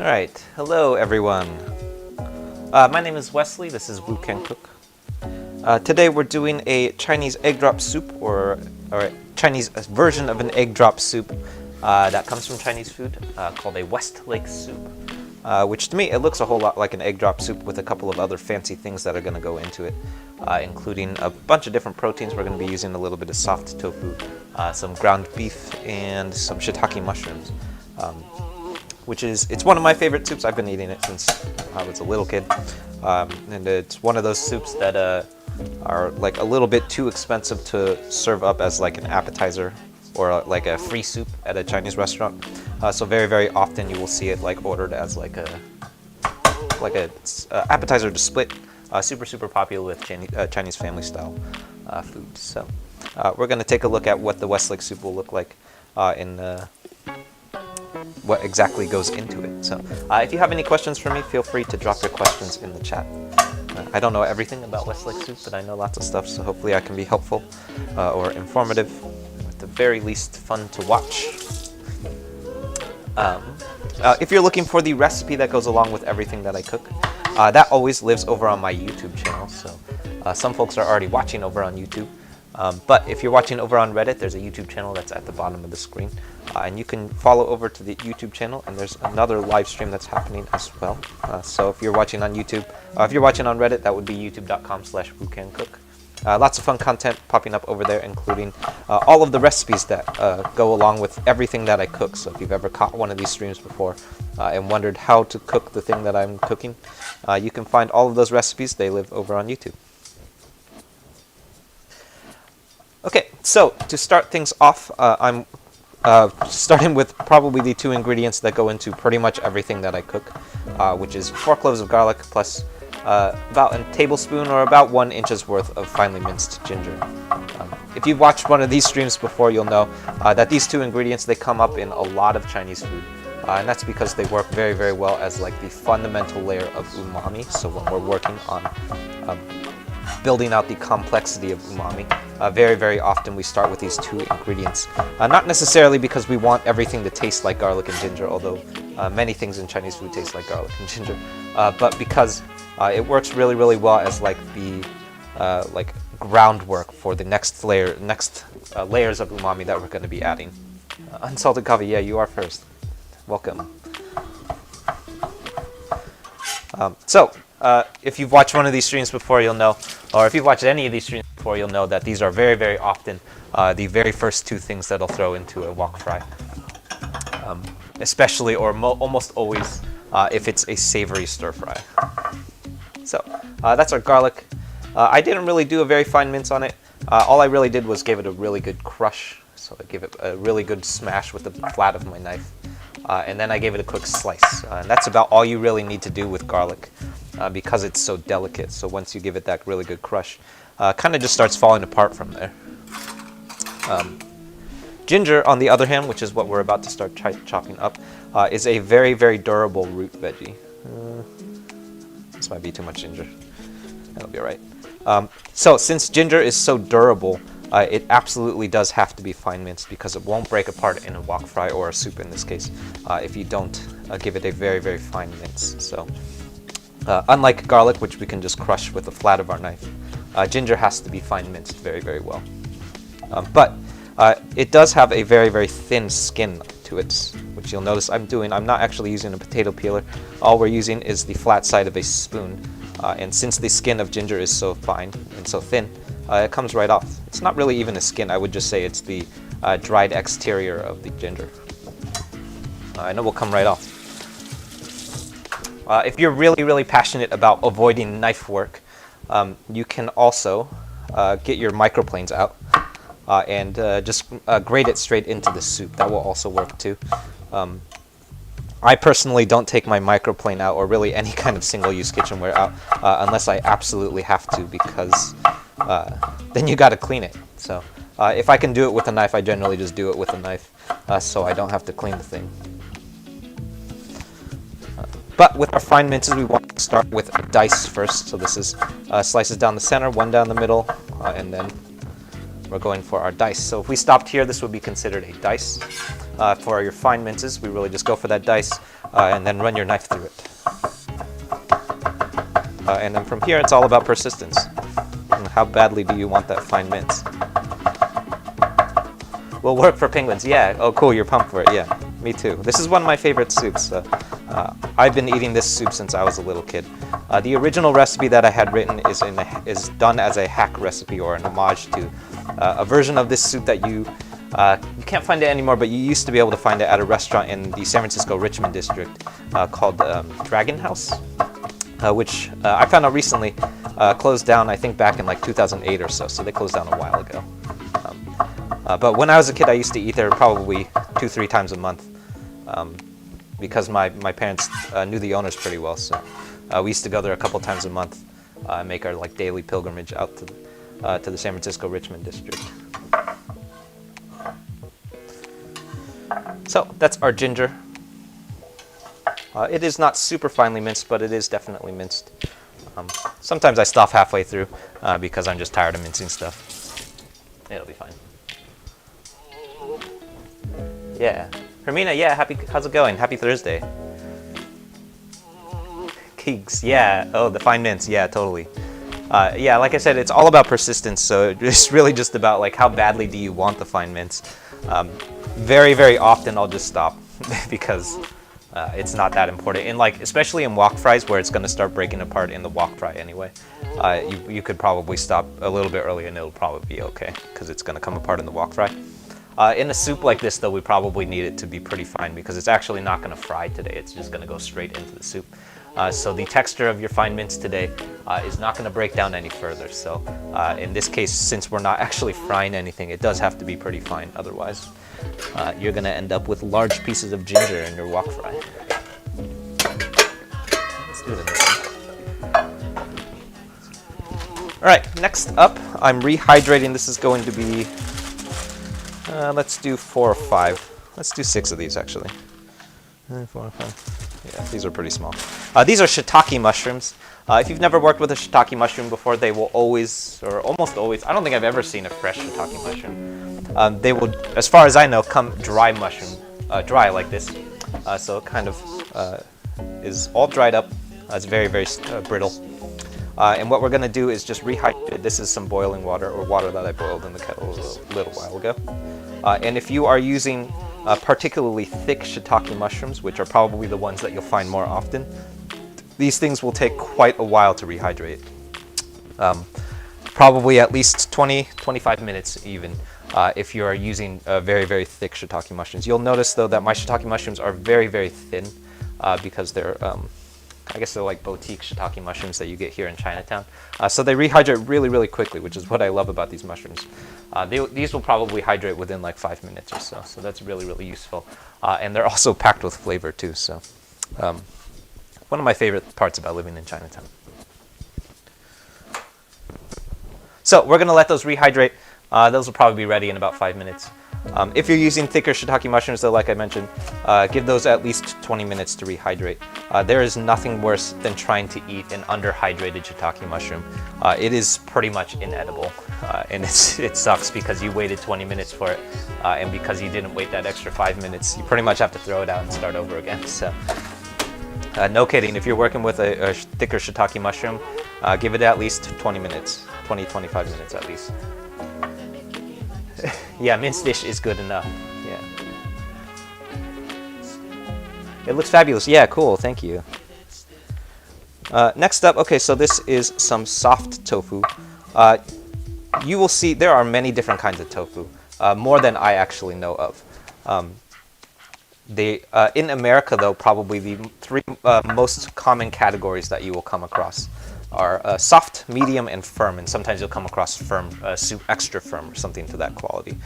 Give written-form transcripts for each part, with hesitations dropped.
Alright, hello everyone. My name is Wesley, this is Wu Can Cook. Today we're doing a Chinese egg drop soup, or a Chinese version of an egg drop soup that comes from Chinese food, called a Westlake soup. Which to me, it looks a whole lot like an egg drop soup with a couple of other fancy things that are going to go into it, including a bunch of different proteins. We're going to be using a little bit of soft tofu, some ground beef, and some shiitake mushrooms. It's one of my favorite soups. I've been eating it since I was a little kid. And it's one of those soups that are like a little bit too expensive to serve up as like an appetizer or like a free soup at a Chinese restaurant. So very, very often you will see it like ordered as like a appetizer to split. Super popular with Chinese family style food. So we're going to take a look at what the Westlake soup will look like in what exactly goes into it. So if you have any questions for me, feel free to drop your questions in the chat. I don't know everything about Westlake soup, but I know lots of stuff, so hopefully I can be helpful or informative, at the very least fun to watch. If you're looking for the recipe that goes along with everything that I cook, that always lives over on my YouTube channel, so some folks are already watching over on YouTube. But if you're watching over on Reddit, there's a YouTube channel that's at the bottom of the screen. And you can follow over to the YouTube channel, and there's another live stream that's happening as well. So if you're watching on YouTube, if you're watching on Reddit, that would be youtube.com/WuCanCook. Lots of fun content popping up over there, including all of the recipes that go along with everything that I cook. So if you've ever caught one of these streams before and wondered how to cook the thing that I'm cooking, you can find all of those recipes. They live over on YouTube. Okay, so to start things off, I'm starting with probably the two ingredients that go into pretty much everything that I cook, which is 4 cloves of garlic plus about a tablespoon or about 1 inch's worth of finely minced ginger. If you've watched one of these streams before, you'll know that these two ingredients, they come up in a lot of Chinese food. And that's because they work very, very well as like the fundamental layer of umami. So when we're working on building out the complexity of umami, very, very often we start with these two ingredients. Not necessarily because we want everything to taste like garlic and ginger, although many things in Chinese food taste like garlic and ginger, but because it works really, really well as like the groundwork for the next layers of umami that we're going to be adding. Unsalted coffee, yeah, you are first. Welcome. If you've watched one of these streams before, you'll know, or if you've watched any of these streams before, you'll know that these are very, very often the very first two things that I'll throw into a wok fry. Especially, or almost always, if it's a savory stir fry. So, that's our garlic. I didn't really do a very fine mince on it. All I really did was give it a really good crush. So I gave it a really good smash with the flat of my knife. And then I gave it a quick slice. And that's about all you really need to do with garlic because it's so delicate. So once you give it that really good crush, kind of just starts falling apart from there. Ginger, on the other hand, which is what we're about to start chopping up, is a very, very durable root veggie. This might be too much ginger. That'll be all right. So since ginger is so durable, it absolutely does have to be fine minced because it won't break apart in a wok fry or a soup in this case if you don't give it a very, very fine mince. So unlike garlic, which we can just crush with the flat of our knife, ginger has to be fine minced very, very well. But it does have a very, very thin skin to it, which you'll notice I'm not actually using a potato peeler. All we're using is the flat side of a spoon. And since the skin of ginger is so fine and so thin, it comes right off. It's not really even a skin. I would just say it's the dried exterior of the ginger. And it will come right off. If you're really, really passionate about avoiding knife work, you can also get your microplanes out and just grate it straight into the soup. That will also work too. I personally don't take my microplane out, or really any kind of single-use kitchenware out, unless I absolutely have to, because then you got to clean it. So if I can do it with a knife, I generally just do it with a knife, so I don't have to clean the thing. But with our fine minces, we want to start with a dice first. So this is slices down the center, 1 down the middle, and then we're going for our dice. So if we stopped here, this would be considered a dice. For your fine minces, we really just go for that dice and then run your knife through it. And then from here, it's all about persistence. And how badly do you want that fine mince? Will work for penguins, yeah. Oh, cool, you're pumped for it, yeah. Me too. This is one of my favorite soups. I've been eating this soup since I was a little kid. The original recipe that I had written is done as a hack recipe or an homage to a version of this soup that you can't find it anymore, but you used to be able to find it at a restaurant in the San Francisco Richmond district called Dragon House, which I found out recently closed down, I think back in like 2008 or so they closed down a while ago. But when I was a kid, I used to eat there probably 2-3 times a month because my parents knew the owners pretty well, so we used to go there a couple times a month and make our like daily pilgrimage out to the San Francisco Richmond district. So that's our ginger. It is not super finely minced, but it is definitely minced. Sometimes I stop halfway through because I'm just tired of mincing stuff. It'll be fine. Yeah. Hermina, yeah, how's it going? Happy Thursday. Keeks, yeah. Oh, the fine mince, yeah, totally. Yeah, like I said, it's all about persistence, so it's really just about like how badly do you want the fine mince. Very, very often I'll just stop because it's not that important. And like, especially in wok fries where it's going to start breaking apart in the wok fry anyway, you could probably stop a little bit early and it'll probably be okay because it's going to come apart in the wok fry. In a soup like this, though, we probably need it to be pretty fine because it's actually not going to fry today. It's just going to go straight into the soup. So the texture of your fine mince today is not going to break down any further. So in this case, since we're not actually frying anything, it does have to be pretty fine. Otherwise, you're going to end up with large pieces of ginger in your wok fry. Let's do it in this one. All right, next up, I'm rehydrating. This is going to be... let's do 4 or 5. Let's do 6 of these, actually. 4 or 5. Yeah, these are pretty small. These are shiitake mushrooms. If you've never worked with a shiitake mushroom before, they will always, or almost always, I don't think I've ever seen a fresh shiitake mushroom. They will, as far as I know, come dry mushroom, dry like this. So it kind of is all dried up. It's very, very brittle. And what we're going to do is just rehydrate it. This is some boiling water, or water that I boiled in the kettle a little while ago. And if you are using particularly thick shiitake mushrooms, which are probably the ones that you'll find more often, these things will take quite a while to rehydrate. Probably at least 20-25 minutes even, if you are using very, very thick shiitake mushrooms. You'll notice, though, that my shiitake mushrooms are very, very thin because they're... I guess they're like boutique shiitake mushrooms that you get here in Chinatown. So they rehydrate really, really quickly, which is what I love about these mushrooms. These will probably hydrate within like 5 minutes or so. So that's really, really useful. And they're also packed with flavor too. So one of my favorite parts about living in Chinatown. So we're going to let those rehydrate. Those will probably be ready in about 5 minutes. If you're using thicker shiitake mushrooms, though, like I mentioned, give those at least 20 minutes to rehydrate. There is nothing worse than trying to eat an underhydrated shiitake mushroom. It is pretty much inedible, and it sucks because you waited 20 minutes for it, and because you didn't wait that extra 5 minutes, you pretty much have to throw it out and start over again. So, no kidding, if you're working with a thicker shiitake mushroom, give it at least 20 minutes, 20-25 minutes at least. Yeah, minced dish is good enough. Yeah. It looks fabulous. Yeah, cool. Thank you. Next up, okay, so this is some soft tofu. You will see there are many different kinds of tofu, more than I actually know of. In America, though, probably the 3 most common categories that you will come across are soft, medium, and firm, and sometimes you'll come across firm, extra firm, or something to that quality.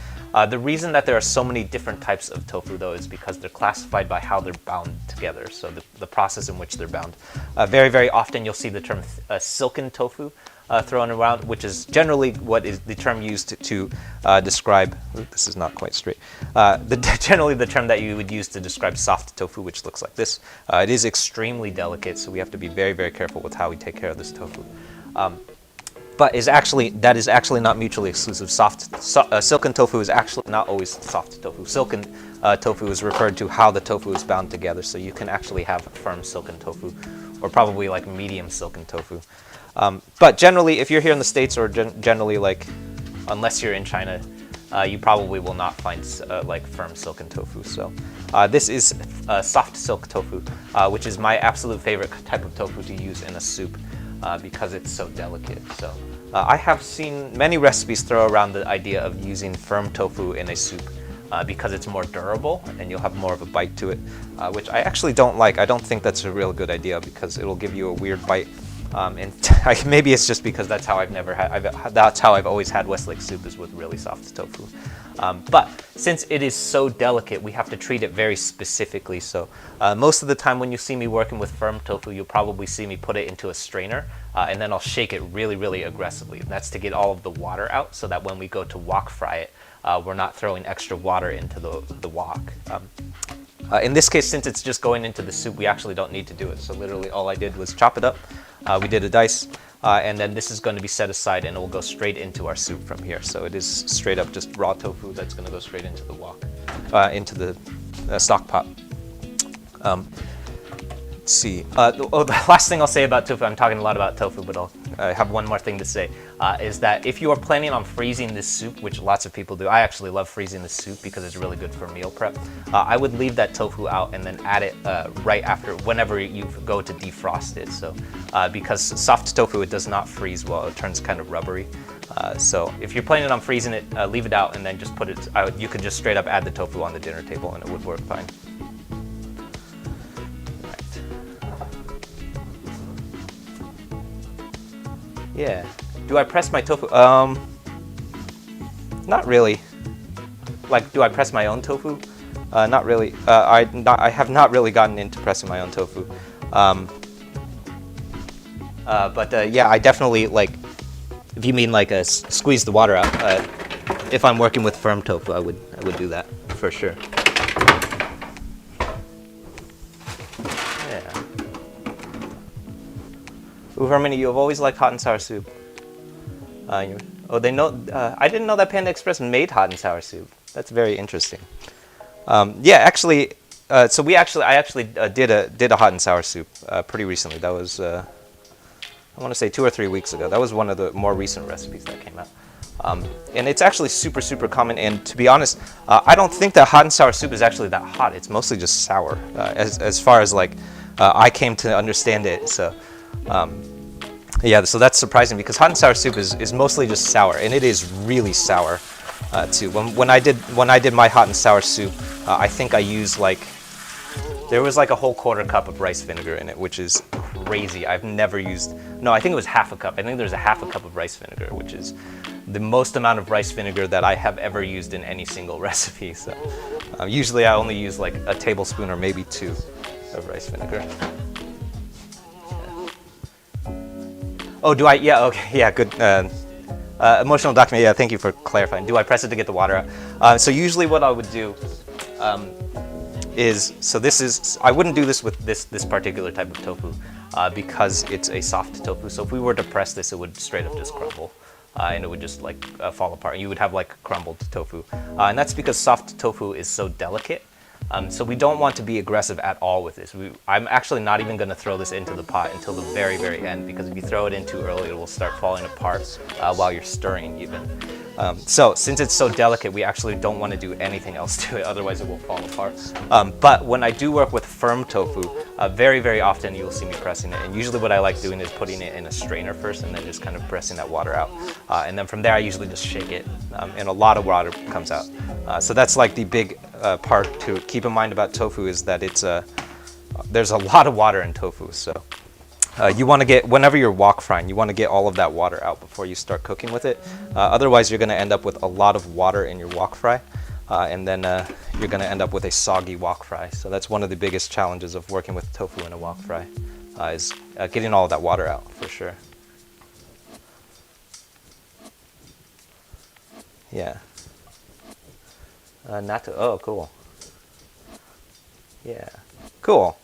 The reason that there are so many different types of tofu, though, is because they're classified by how they're bound together, so the process in which they're bound. Very, very often you'll see the term silken tofu thrown around, which is generally what is the term used to describe, this is not quite straight, generally the term that you would use to describe soft tofu, which looks like this. It is extremely delicate, so we have to be very, very careful with how we take care of this tofu. But that is actually not mutually exclusive. Silken tofu is actually not always soft tofu. Silken tofu is referred to how the tofu is bound together. So you can actually have firm silken tofu, or probably like medium silken tofu. But generally, if you're here in the States, or generally like, unless you're in China, you probably will not find like firm silken tofu. So this is soft silk tofu, which is my absolute favorite type of tofu to use in a soup because it's so delicate. So I have seen many recipes throw around the idea of using firm tofu in a soup because it's more durable and you'll have more of a bite to it, which I actually don't like. I don't think that's a real good idea because it'll give you a weird bite. And maybe it's just because that's how I've always had Westlake soup, is with really soft tofu. But since it is so delicate, we have to treat it very specifically. So most of the time when you see me working with firm tofu, you'll probably see me put it into a strainer, and then I'll shake it really, really aggressively. And that's to get all of the water out, so that when we go to wok fry it, we're not throwing extra water into the wok. In this case, since it's just going into the soup, we actually don't need to do it. So literally all I did was chop it up. We did a dice, and then this is going to be set aside, and it will go straight into our soup from here. So it is straight up just raw tofu that's going to go straight into the wok, into the stock pot. Let's see. The last thing I'll say about tofu, I'm talking a lot about tofu, but I have one more thing to say, is that if you are planning on freezing this soup, which lots of people do, I actually love freezing the soup because it's really good for meal prep, I would leave that tofu out and then add it right after, whenever you go to defrost it. So because soft tofu, it does not freeze well, it turns kind of rubbery. So if you're planning on freezing it, leave it out and then just put it, you could just straight up add the tofu on the dinner table and it would work fine. Yeah. Do I press my tofu? Not really. Like, do I press my own tofu? Not really. I have not really gotten into pressing my own tofu. But yeah, I definitely, like, if you mean like squeeze the water out, if I'm working with firm tofu, I would do that for sure. Yeah. Ooh, Hermione, you've always liked hot and sour soup. They know. I didn't know that Panda Express made hot and sour soup. That's very interesting. Yeah, actually, so I actually did a hot and sour soup pretty recently. That was I want to say 2 or 3 weeks ago. That was one of the more recent recipes that came out. And it's actually super, super common. And to be honest, I don't think that hot and sour soup is actually that hot. It's mostly just sour, as far as like I came to understand it. So. Yeah, so that's surprising because hot and sour soup is mostly just sour, and it is really sour too. When I did my hot and sour soup, I think I used there was like a whole 1/4 cup of rice vinegar in it, which is crazy. I've never used, no, I think it was 1/2 cup. I think there's a 1/2 cup of rice vinegar, which is the most amount of rice vinegar that I have ever used in any single recipe. So usually I only use like a tablespoon or maybe 2 of rice vinegar. Oh, do I? Yeah, okay, yeah, good. Emotional document, yeah, thank you for clarifying. Do I press it to get the water out? So usually what I would do I wouldn't do this with this particular type of tofu because it's a soft tofu. So if we were to press this, it would straight up just crumble. And it would just like fall apart. You would have like crumbled tofu. And that's because soft tofu is so delicate. So we don't want to be aggressive at all with this. I'm actually not even going to throw this into the pot until the very, very end, because if you throw it in too early, it will start falling apart while you're stirring even. So since it's so delicate, we actually don't want to do anything else to it, otherwise it will fall apart. But when I do work with firm tofu, very, very often you'll see me pressing it. And usually what I like doing is putting it in a strainer first and then just kind of pressing that water out. And then from there, I usually just shake it, and a lot of water comes out. So that's like the big part to keep in mind about tofu, is that there's a lot of water in tofu. So you want to get, whenever you're wok frying, you want to get all of that water out before you start cooking with it. Otherwise, you're going to end up with a lot of water in your wok fry, and then you're going to end up with a soggy wok fry. So that's one of the biggest challenges of working with tofu in a wok fry, is getting all of that water out for sure. Yeah. Natto. Oh, cool. Yeah. Cool.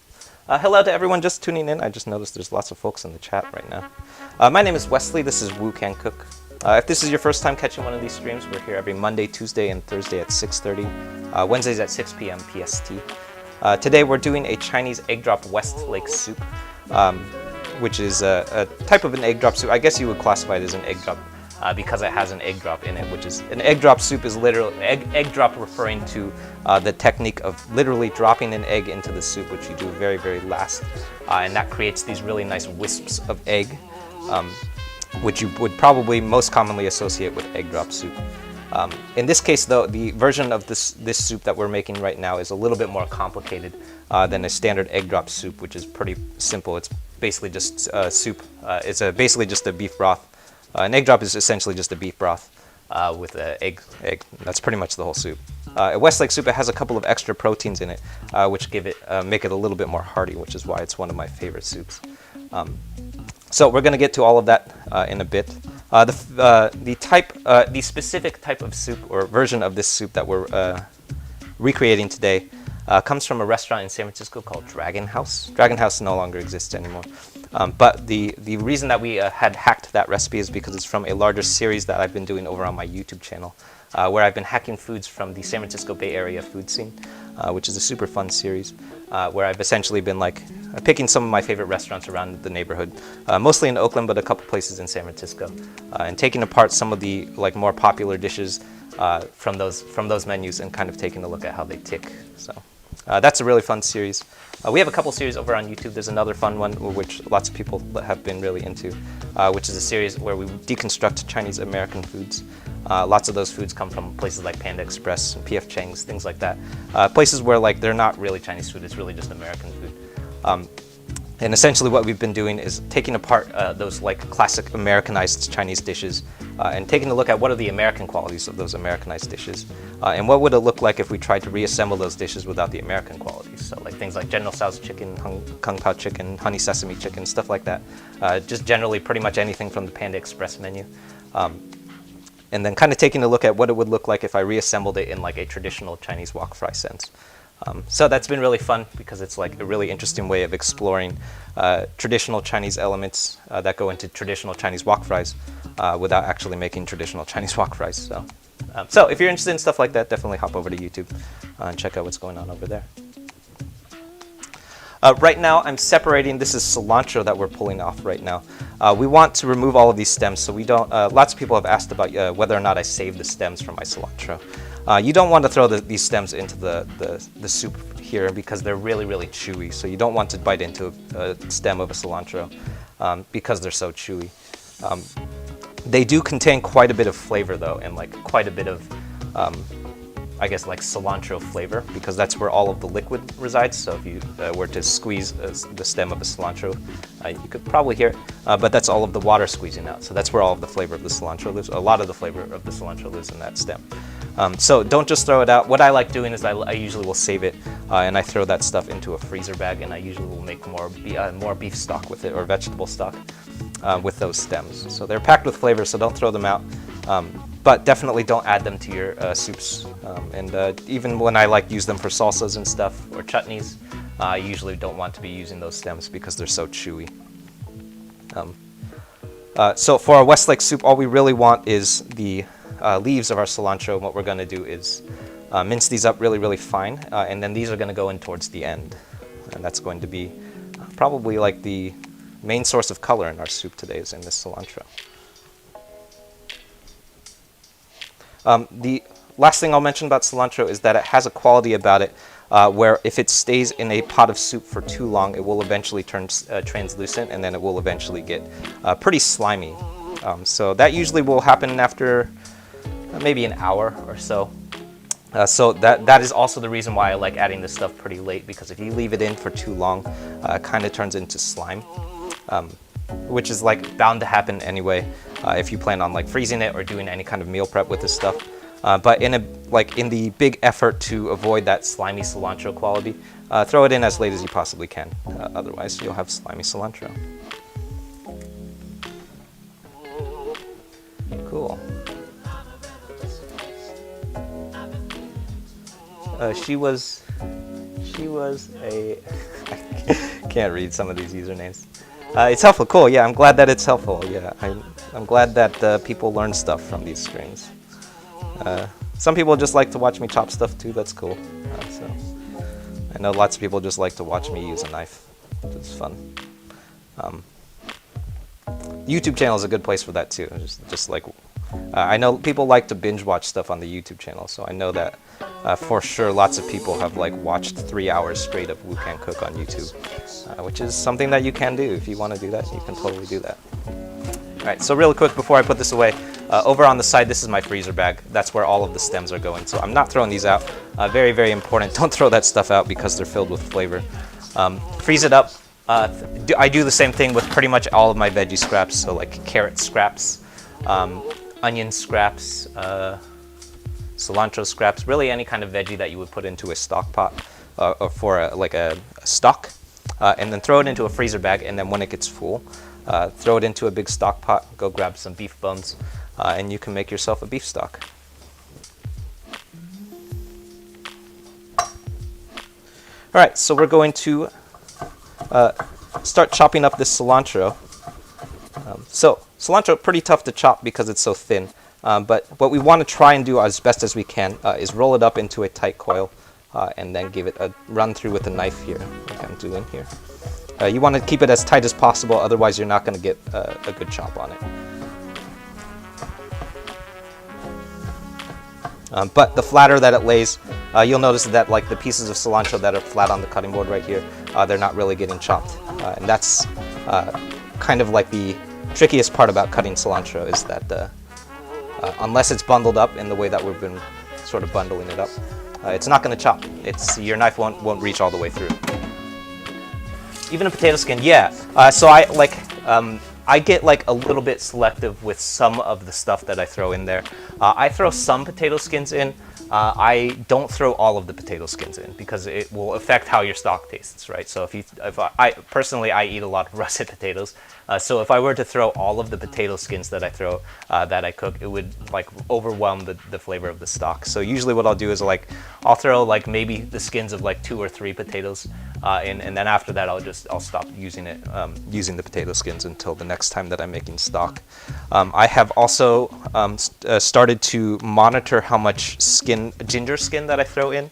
Hello to everyone just tuning in. I just noticed there's lots of folks in the chat right now. My name is Wesley. This is Woo Can Cook. If this is your first time catching one of these streams, we're here every Monday, Tuesday, and Thursday at 6:30, Wednesdays at 6 p.m. PST. Today we're doing a Chinese egg drop Westlake soup, which is a type of an egg drop soup. I guess you would classify it as an egg drop because it has an egg drop in it, which is an egg drop soup is literally egg drop referring to the technique of literally dropping an egg into the soup, which you do very, very last, and that creates these really nice wisps of egg, which you would probably most commonly associate with egg drop soup. In this case, though, the version of this soup that we're making right now is a little bit more complicated than a standard egg drop soup, which is pretty simple. It's basically just soup. It's basically just a beef broth. An egg drop is essentially just a beef broth with an egg. That's pretty much the whole soup. A Westlake soup, it has a couple of extra proteins in it, which make it a little bit more hearty, which is why it's one of my favorite soups. So we're going to get to all of that in a bit. The specific type of soup or version of this soup that we're recreating today comes from a restaurant in San Francisco called Dragon House. Dragon House no longer exists anymore. But the reason that we had hacked that recipe is because it's from a larger series that I've been doing over on my YouTube channel, where I've been hacking foods from the San Francisco Bay Area food scene, which is a super fun series, where I've essentially been picking some of my favorite restaurants around the neighborhood, mostly in Oakland, but a couple places in San Francisco, and taking apart some of the more popular dishes from those menus and kind of taking a look at how they tick. So that's a really fun series. We have a couple series over on YouTube. There's another fun one which lots of people have been really into, which is a series where we deconstruct Chinese American foods. Lots of those foods come from places like Panda Express and PF Chang's, things like that. Places where they're not really Chinese food, it's really just American food. And essentially what we've been doing is taking apart those classic Americanized Chinese dishes and taking a look at what are the American qualities of those Americanized dishes, and what would it look like if we tried to reassemble those dishes without the American qualities. So things like General Tso's chicken, Kung Pao chicken, honey sesame chicken, stuff like that. Just generally pretty much anything from the Panda Express menu. And then kind of taking a look at what it would look like if I reassembled it in a traditional Chinese wok fry sense. So that's been really fun because it's a really interesting way of exploring traditional Chinese elements that go into traditional Chinese wok fries without actually making traditional Chinese wok fries. So if you're interested in stuff like that, definitely hop over to YouTube and check out what's going on over there. Right now I'm separating, this is cilantro that we're pulling off right now. We want to remove all of these stems, so we don't, lots of people have asked about whether or not I save the stems from my cilantro. You don't want to throw these stems into the soup here because they're really, really chewy. So you don't want to bite into a stem of a cilantro because they're so chewy. They do contain quite a bit of flavor though, and quite a bit of, I guess cilantro flavor, because that's where all of the liquid resides. So if you were to squeeze the stem of a cilantro, you could probably hear it, but that's all of the water squeezing out. So that's where all of the flavor of the cilantro lives. A lot of the flavor of the cilantro lives in that stem. So don't just throw it out. What I like doing is I usually will save it and I throw that stuff into a freezer bag, and I usually will make more beef stock with it, or vegetable stock with those stems. So they're packed with flavor, so don't throw them out. But definitely don't add them to your soups. And even when I use them for salsas and stuff, or chutneys, I usually don't want to be using those stems because they're so chewy. So for our Westlake soup, all we really want is the leaves of our cilantro. And what we're going to do is mince these up really, really fine. And then these are going to go in towards the end. And that's going to be probably the main source of color in our soup today, is in this cilantro. The last thing I'll mention about cilantro is that it has a quality about it where if it stays in a pot of soup for too long, it will eventually turn translucent, and then it will eventually get pretty slimy. So that usually will happen after maybe an hour or so. So that is also the reason why I like adding this stuff pretty late, because if you leave it in for too long, it kind of turns into slime. Which is bound to happen anyway if you plan on freezing it or doing any kind of meal prep with this stuff. But in the big effort to avoid that slimy cilantro quality, throw it in as late as you possibly can. Otherwise, you'll have slimy cilantro. Cool. She was a I can't read some of these usernames. It's helpful. Cool. Yeah, I'm glad that it's helpful. Yeah, I'm glad that people learn stuff from these screens. Some people just like to watch me chop stuff too. That's cool. So I know lots of people just like to watch me use a knife. It's fun. YouTube channel is a good place for that too. Just like I know people like to binge watch stuff on the YouTube channel, so I know that for sure lots of people have like watched 3 hours straight of Wu Can Cook on YouTube, which is something that you can do. If you want to do that, you can totally do that. All right, so really quick before I put this away, over on the side, this is my freezer bag. That's where all of the stems are going. So I'm not throwing these out. Very, very important. Don't throw that stuff out because they're filled with flavor. Freeze it up. I do the same thing with pretty much all of my veggie scraps. So like carrot scraps, onion scraps, cilantro scraps, really any kind of veggie that you would put into a stock pot or for a stock, and then throw it into a freezer bag. And then when it gets full, throw it into a big stock pot, go grab some beef bones, and you can make yourself a beef stock. All right, so we're going to start chopping up this cilantro. So cilantro, pretty tough to chop because it's so thin, but what we want to try and do as best as we can is roll it up into a tight coil and then give it a run through with a knife here, like I'm doing here. You want to keep it as tight as possible, otherwise you're not going to get a good chop on it. But the flatter that it lays, you'll notice that like the pieces of cilantro that are flat on the cutting board right here, they're not really getting chopped. And that's kind of like the trickiest part about cutting cilantro, is that unless it's bundled up in the way that we've been sort of bundling it up, it's not going to chop. Your knife won't reach all the way through. Even a potato skin, yeah. So I get like a little bit selective with some of the stuff that I throw in there. I throw some potato skins in. I don't throw all of the potato skins in because it will affect how your stock tastes, right? So if I personally eat a lot of russet potatoes, so if I were to throw all of the potato skins that I throw that I cook, it would like overwhelm the flavor of the stock. So usually what I'll do is I'll throw like maybe the skins of like 2 or 3 potatoes, and then after that I'll stop using the potato skins until the next time that I'm making stock. I have also started to monitor how much ginger skin that I throw in,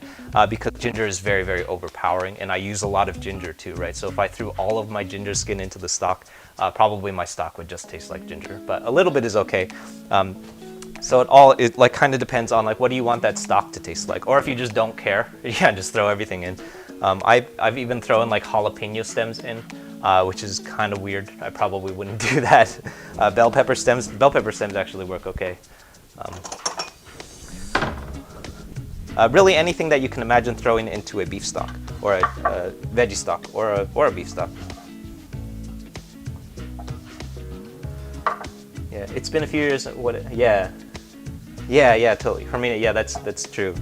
because ginger is very, very overpowering, and I use a lot of ginger too, right? So if I threw all of my ginger skin into the stock, probably my stock would just taste like ginger, but a little bit is okay. So it like kind of depends on like what do you want that stock to taste like, or if you just don't care, yeah, just throw everything in. I've even thrown like jalapeno stems in, which is kind of weird. I probably wouldn't do that. Bell pepper stems actually work okay. Really anything that you can imagine throwing into a beef stock, or a veggie stock, or a beef stock. Yeah, it's been a few years. Yeah, totally. Hermina, yeah, that's true.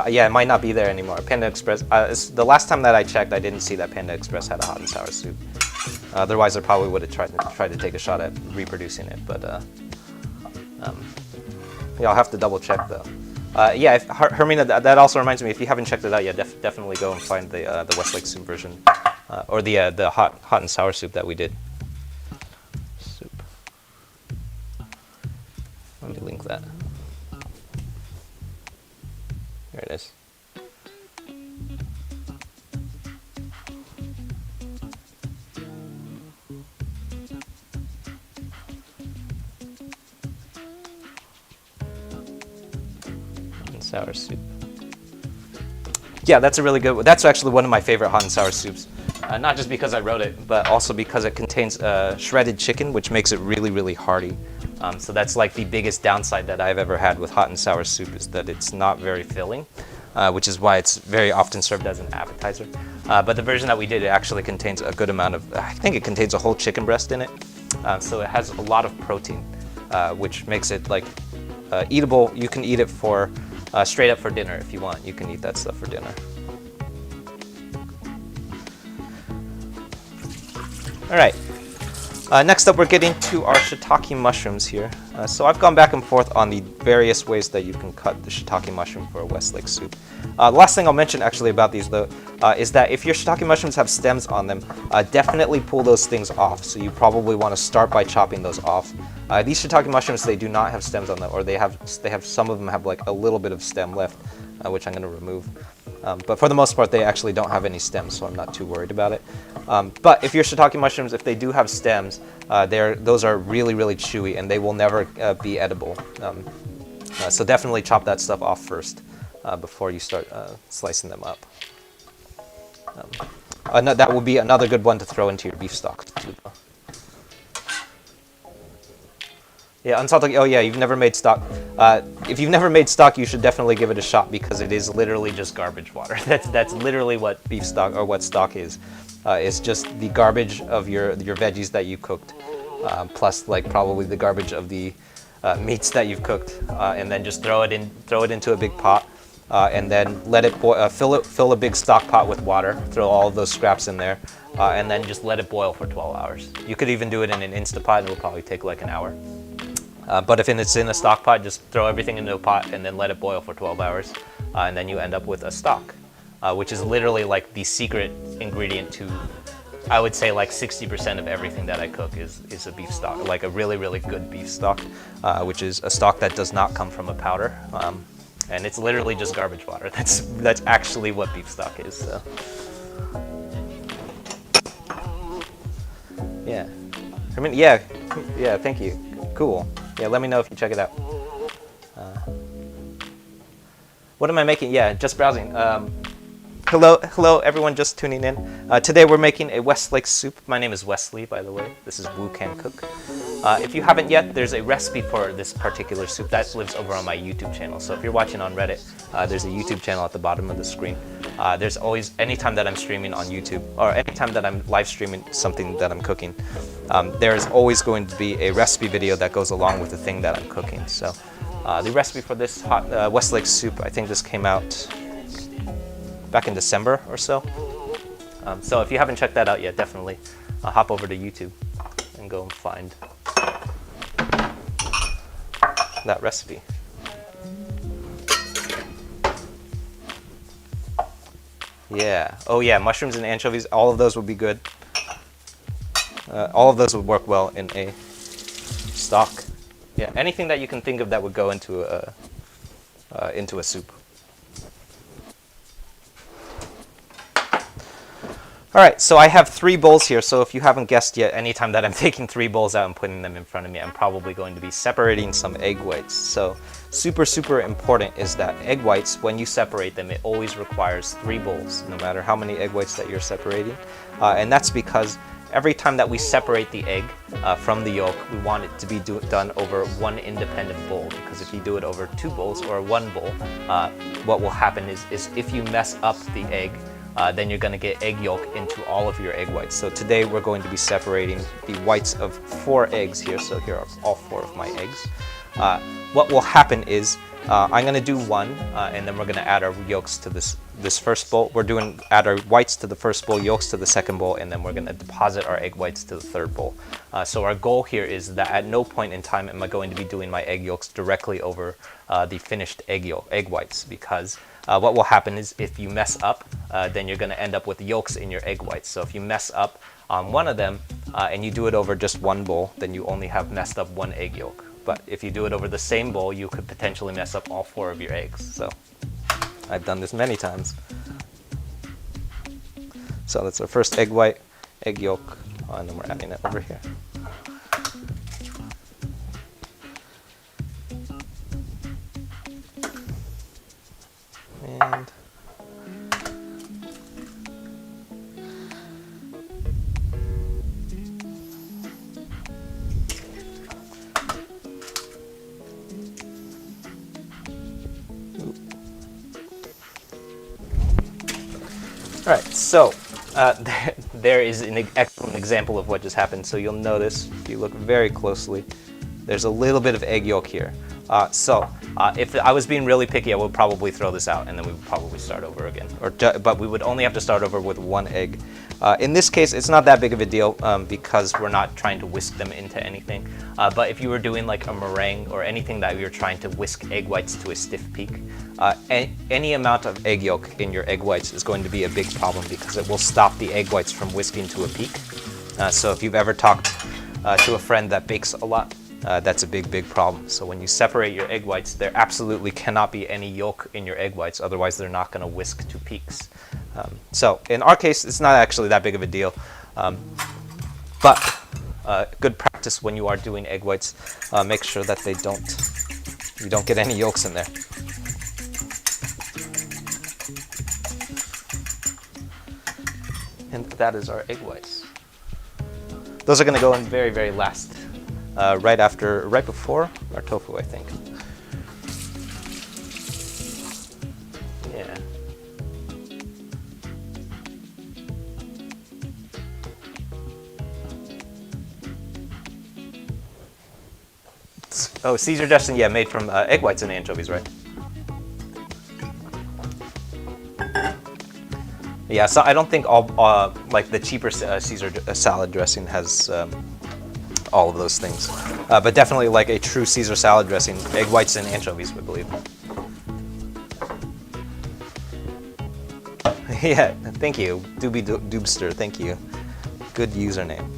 Yeah, it might not be there anymore. Panda Express. The last time that I checked, I didn't see that Panda Express had a hot and sour soup. Otherwise, I probably would have tried to take a shot at reproducing it. But yeah, I'll have to double check though. Yeah, Hermina, that also reminds me. If you haven't checked it out yet, definitely go and find the Westlake soup version, or the hot and sour soup that we did. Soup. Let me link that. There it is. And sour soup. Yeah, that's a really good one. That's actually one of my favorite hot and sour soups. Not just because I wrote it, but also because it contains shredded chicken, which makes it really, really hearty. So that's like the biggest downside that I've ever had with hot and sour soup, is that it's not very filling, which is why it's very often served as an appetizer. But the version that we did, it actually contains a good amount of, I think it contains a whole chicken breast in it. So it has a lot of protein, which makes it like eatable. You can eat it for straight up for dinner if you want. You can eat that stuff for dinner. All right. Next up, we're getting to our shiitake mushrooms here. So I've gone back and forth on the various ways that you can cut the shiitake mushroom for a Westlake soup. The last thing I'll mention actually about these though is that if your shiitake mushrooms have stems on them, definitely pull those things off. So you probably want to start by chopping those off. These shiitake mushrooms, they do not have stems on them, or they have some of them have like a little bit of stem left, which I'm going to remove. But for the most part, they actually don't have any stems, so I'm not too worried about it. But if your shiitake mushrooms, if they do have stems, those are really, really chewy, and they will never be edible. So definitely chop that stuff off first before you start slicing them up. That will be another good one to throw into your beef stock too, though. Yeah, unsalted. Oh yeah, you've never made stock. If you've never made stock, you should definitely give it a shot because it is literally just garbage water. That's literally what beef stock or what stock is. It's just the garbage of your veggies that you cooked, plus like probably the garbage of the meats that you've cooked, and then just throw it into a big pot, and then let it boil. Fill a big stock pot with water. Throw all of those scraps in there, and then just let it boil for 12 hours. You could even do it in an Instapot, and it will probably take like an hour. But if it's in a stock pot, just throw everything into a pot and then let it boil for 12 hours. And then you end up with a stock, which is literally like the secret ingredient to, I would say like 60% of everything that I cook is a beef stock, like a really, really good beef stock, which is a stock that does not come from a powder. And it's literally just garbage water. That's actually what beef stock is. So. Yeah. I mean, yeah, thank you. Cool. Yeah, let me know if you check it out. What am I making? Yeah, just browsing. Hello, everyone just tuning in. Today we're making a Westlake soup. My name is Wesley, by the way. This is Wu Can Cook. If you haven't yet, there's a recipe for this particular soup that lives over on my YouTube channel. So if you're watching on Reddit, there's a YouTube channel at the bottom of the screen. There's always, anytime that I'm streaming on YouTube, or anytime that I'm live streaming something that I'm cooking, there's always going to be a recipe video that goes along with the thing that I'm cooking. So the recipe for this hot Westlake soup, I think this came out back in December or so. So if you haven't checked that out yet, definitely hop over to YouTube and go and find that recipe. Yeah. Oh yeah, mushrooms and anchovies, all of those would be good. All of those would work well in a stock. Yeah, anything that you can think of that would go into a soup. All right, so I have 3 bowls here. So if you haven't guessed yet, anytime that I'm taking 3 bowls out and putting them in front of me, I'm probably going to be separating some egg whites. So super, super important is that egg whites, when you separate them, it always requires 3 bowls, no matter how many egg whites that you're separating. And that's because every time that we separate the egg from the yolk, we want it to be done over 1 independent bowl, because if you do it over 2 bowls or 1 bowl, what will happen is if you mess up the egg, then you're going to get egg yolk into all of your egg whites. So today we're going to be separating the whites of 4 eggs here. So here are all 4 of my eggs. What will happen is I'm going to do 1, and then we're going to add our yolks to this first bowl. Add our whites to the first bowl, yolks to the second bowl, and then we're going to deposit our egg whites to the third bowl. So our goal here is that at no point in time am I going to be doing my egg yolks directly over the finished egg whites, because what will happen is if you mess up, then you're going to end up with yolks in your egg whites. So if you mess up on one of them and you do it over just 1 bowl, then you only have messed up 1 egg yolk. But if you do it over the same bowl, you could potentially mess up all 4 of your eggs. So I've done this many times. So that's our first egg white, egg yolk, and then we're adding it over here. And all right, so there is an excellent example of what just happened. So you'll notice, if you look very closely, there's a little bit of egg yolk here. If I was being really picky, I would probably throw this out and then we would probably start over again. But we would only have to start over with 1 egg. In this case, it's not that big of a deal because we're not trying to whisk them into anything. But if you were doing like a meringue or anything that you're trying to whisk egg whites to a stiff peak, any amount of egg yolk in your egg whites is going to be a big problem because it will stop the egg whites from whisking to a peak. So if you've ever talked to a friend that bakes a lot, that's a big problem. So when you separate your egg whites, there absolutely cannot be any yolk in your egg whites, otherwise they're not going to whisk to peaks. So in our case, it's not actually that big of a deal, but good practice when you are doing egg whites. Make sure that you don't get any yolks in there. And that is our egg whites. Those are going to go in very last, right before our tofu, I think. Yeah. Oh, Caesar dressing, yeah, made from egg whites and anchovies, right? Yeah, so I don't think all like the cheaper Caesar salad dressing has all of those things, but definitely like a true Caesar salad dressing, egg whites and anchovies, we believe. Yeah, thank you, Doobster, thank you. Good username.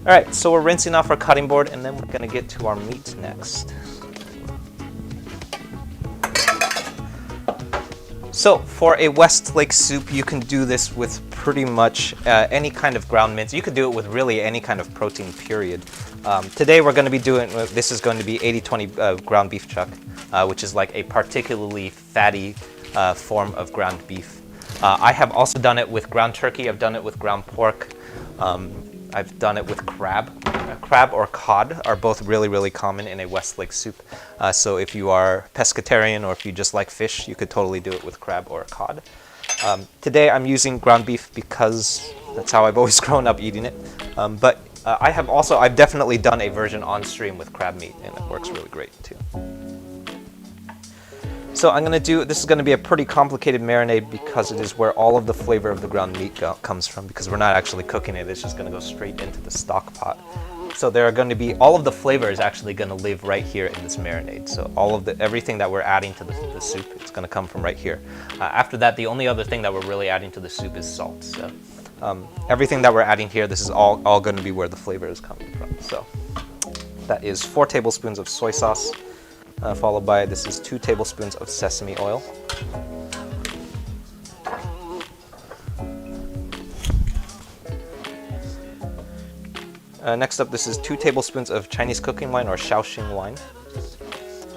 All right, so we're rinsing off our cutting board, and then we're gonna get to our meat next. So for a Westlake soup, you can do this with pretty much any kind of ground mince. You could do it with really any kind of protein, period. Today we're going to be doing, this is going to be 80-20 ground beef chuck, which is like a particularly fatty form of ground beef. I have also done it with ground turkey. I've done it with ground pork. I've done it with crab. Crab or cod are both really common in a Westlake soup. So if you are pescatarian or if you just like fish, you could totally do it with crab or cod. Today I'm using ground beef because that's how I've always grown up eating it. But I've definitely done a version on stream with crab meat, and it works really great too. So this is going to be a pretty complicated marinade because it is where all of the flavor of the ground meat comes from, because we're not actually cooking it, it's just going to go straight into the stock pot. So there are going to be, all of the flavor is actually going to live right here in this marinade. So everything that we're adding to the soup, it's going to come from right here. After that, the only other thing that we're really adding to the soup is salt. So everything that we're adding here, this is all going to be where the flavor is coming from. So that is 4 tablespoons of soy sauce. Followed by, this is 2 tablespoons of sesame oil. Next up, this is 2 tablespoons of Chinese cooking wine or Shaoxing wine.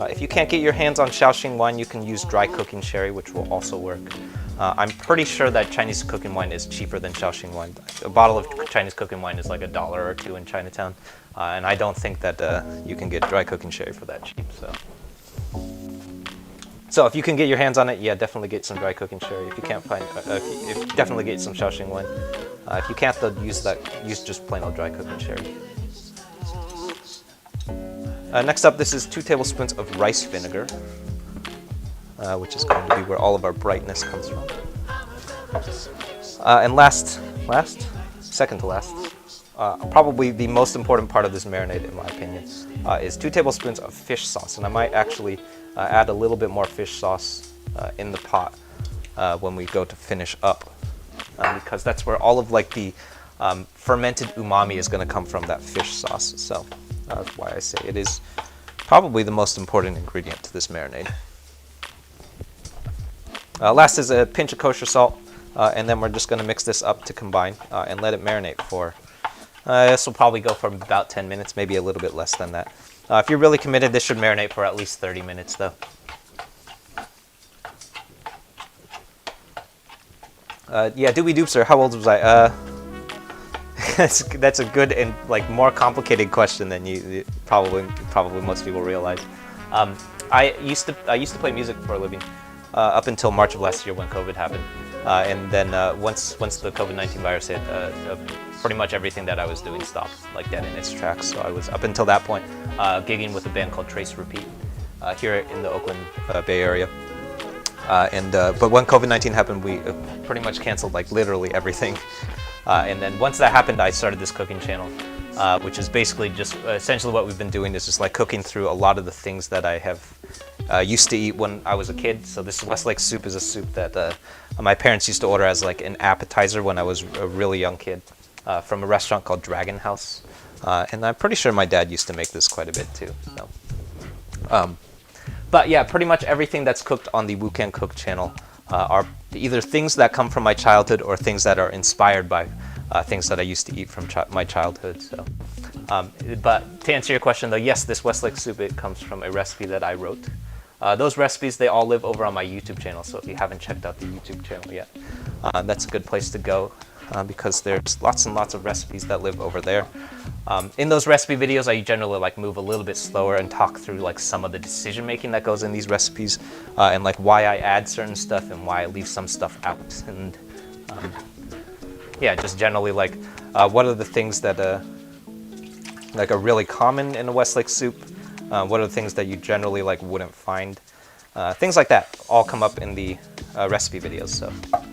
If you can't get your hands on Shaoxing wine, you can use dry cooking sherry, which will also work. I'm pretty sure that Chinese cooking wine is cheaper than Shaoxing wine. A bottle of Chinese cooking wine is like $1 or $2 in Chinatown, and I don't think that you can get dry cooking sherry for that cheap. So if you can get your hands on it, yeah, definitely get some dry cooking sherry. If you can't find, definitely get some Shaoxing wine. If you can't, though, use just plain old dry cooking sherry. Next up, this is 2 tablespoons of rice vinegar, which is going to be where all of our brightness comes from. And second to last, probably the most important part of this marinade, in my opinion, is 2 tablespoons of fish sauce. And I might actually add a little bit more fish sauce in the pot when we go to finish up, because that's where all of like the fermented umami is going to come from, that fish sauce. So that's why I say it is probably the most important ingredient to this marinade. Last is a pinch of kosher salt, and then we're just going to mix this up to combine and let it marinate for, this will probably go for about 10 minutes, maybe a little bit less than that. If you're really committed, this should marinate for at least 30 minutes though. Yeah, Doobie Doopster, how old was I? That's a good and like more complicated question than you probably most people realize. I used to play music for a living, up until March of last year when COVID happened. And then once the COVID-19 virus hit, pretty much everything that I was doing stopped, like dead in its tracks. So I was, up until that point, gigging with a band called Trace Repeat here in the Oakland Bay Area. But when COVID-19 happened, we pretty much canceled like literally everything. And then once that happened, I started this cooking channel, which is basically just essentially what we've been doing is just like cooking through a lot of the things that I have used to eat when I was a kid. So this Westlake soup is a soup that my parents used to order as like an appetizer when I was a really young kid from a restaurant called Dragon House. And I'm pretty sure my dad used to make this quite a bit too. So. But yeah, pretty much everything that's cooked on the Wukan Cook channel are either things that come from my childhood or things that are inspired by things that I used to eat from my childhood. So, but to answer your question though, yes, this Westlake soup, it comes from a recipe that I wrote. Those recipes, they all live over on my YouTube channel, so if you haven't checked out the YouTube channel yet, that's a good place to go because there's lots and lots of recipes that live over there. In those recipe videos, I generally like move a little bit slower and talk through like some of the decision making that goes in these recipes and like why I add certain stuff and why I leave some stuff out. And yeah, just generally like what are the things that like are really common in a Westlake soup? What are the things that you generally like wouldn't find? Things like that all come up in the recipe videos. So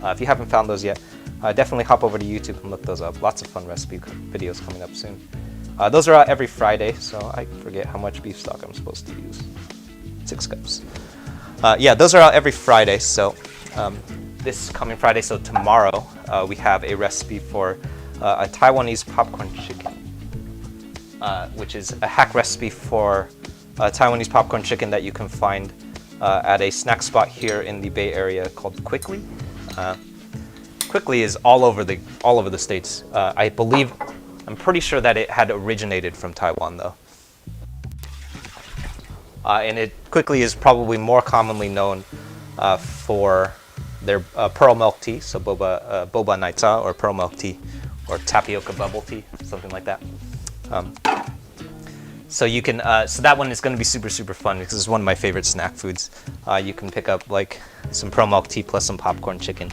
if you haven't found those yet, definitely hop over to YouTube and look those up. Lots of fun recipe videos coming up soon. Those are out every Friday, so I forget how much beef stock I'm supposed to use. 6 cups. Yeah, those are out every Friday. So this coming Friday, so tomorrow, we have a recipe for a Taiwanese popcorn chicken, which is a hack recipe for Taiwanese popcorn chicken that you can find at a snack spot here in the Bay Area called Quickly. Quickly is all over the states. I'm pretty sure that it had originated from Taiwan though. And it Quickly is probably more commonly known for their pearl milk tea, so boba naita or pearl milk tea, or tapioca bubble tea, something like that. So you can, so that one is going to be super fun because it's one of my favorite snack foods. You can pick up like some pearl milk tea plus some popcorn chicken.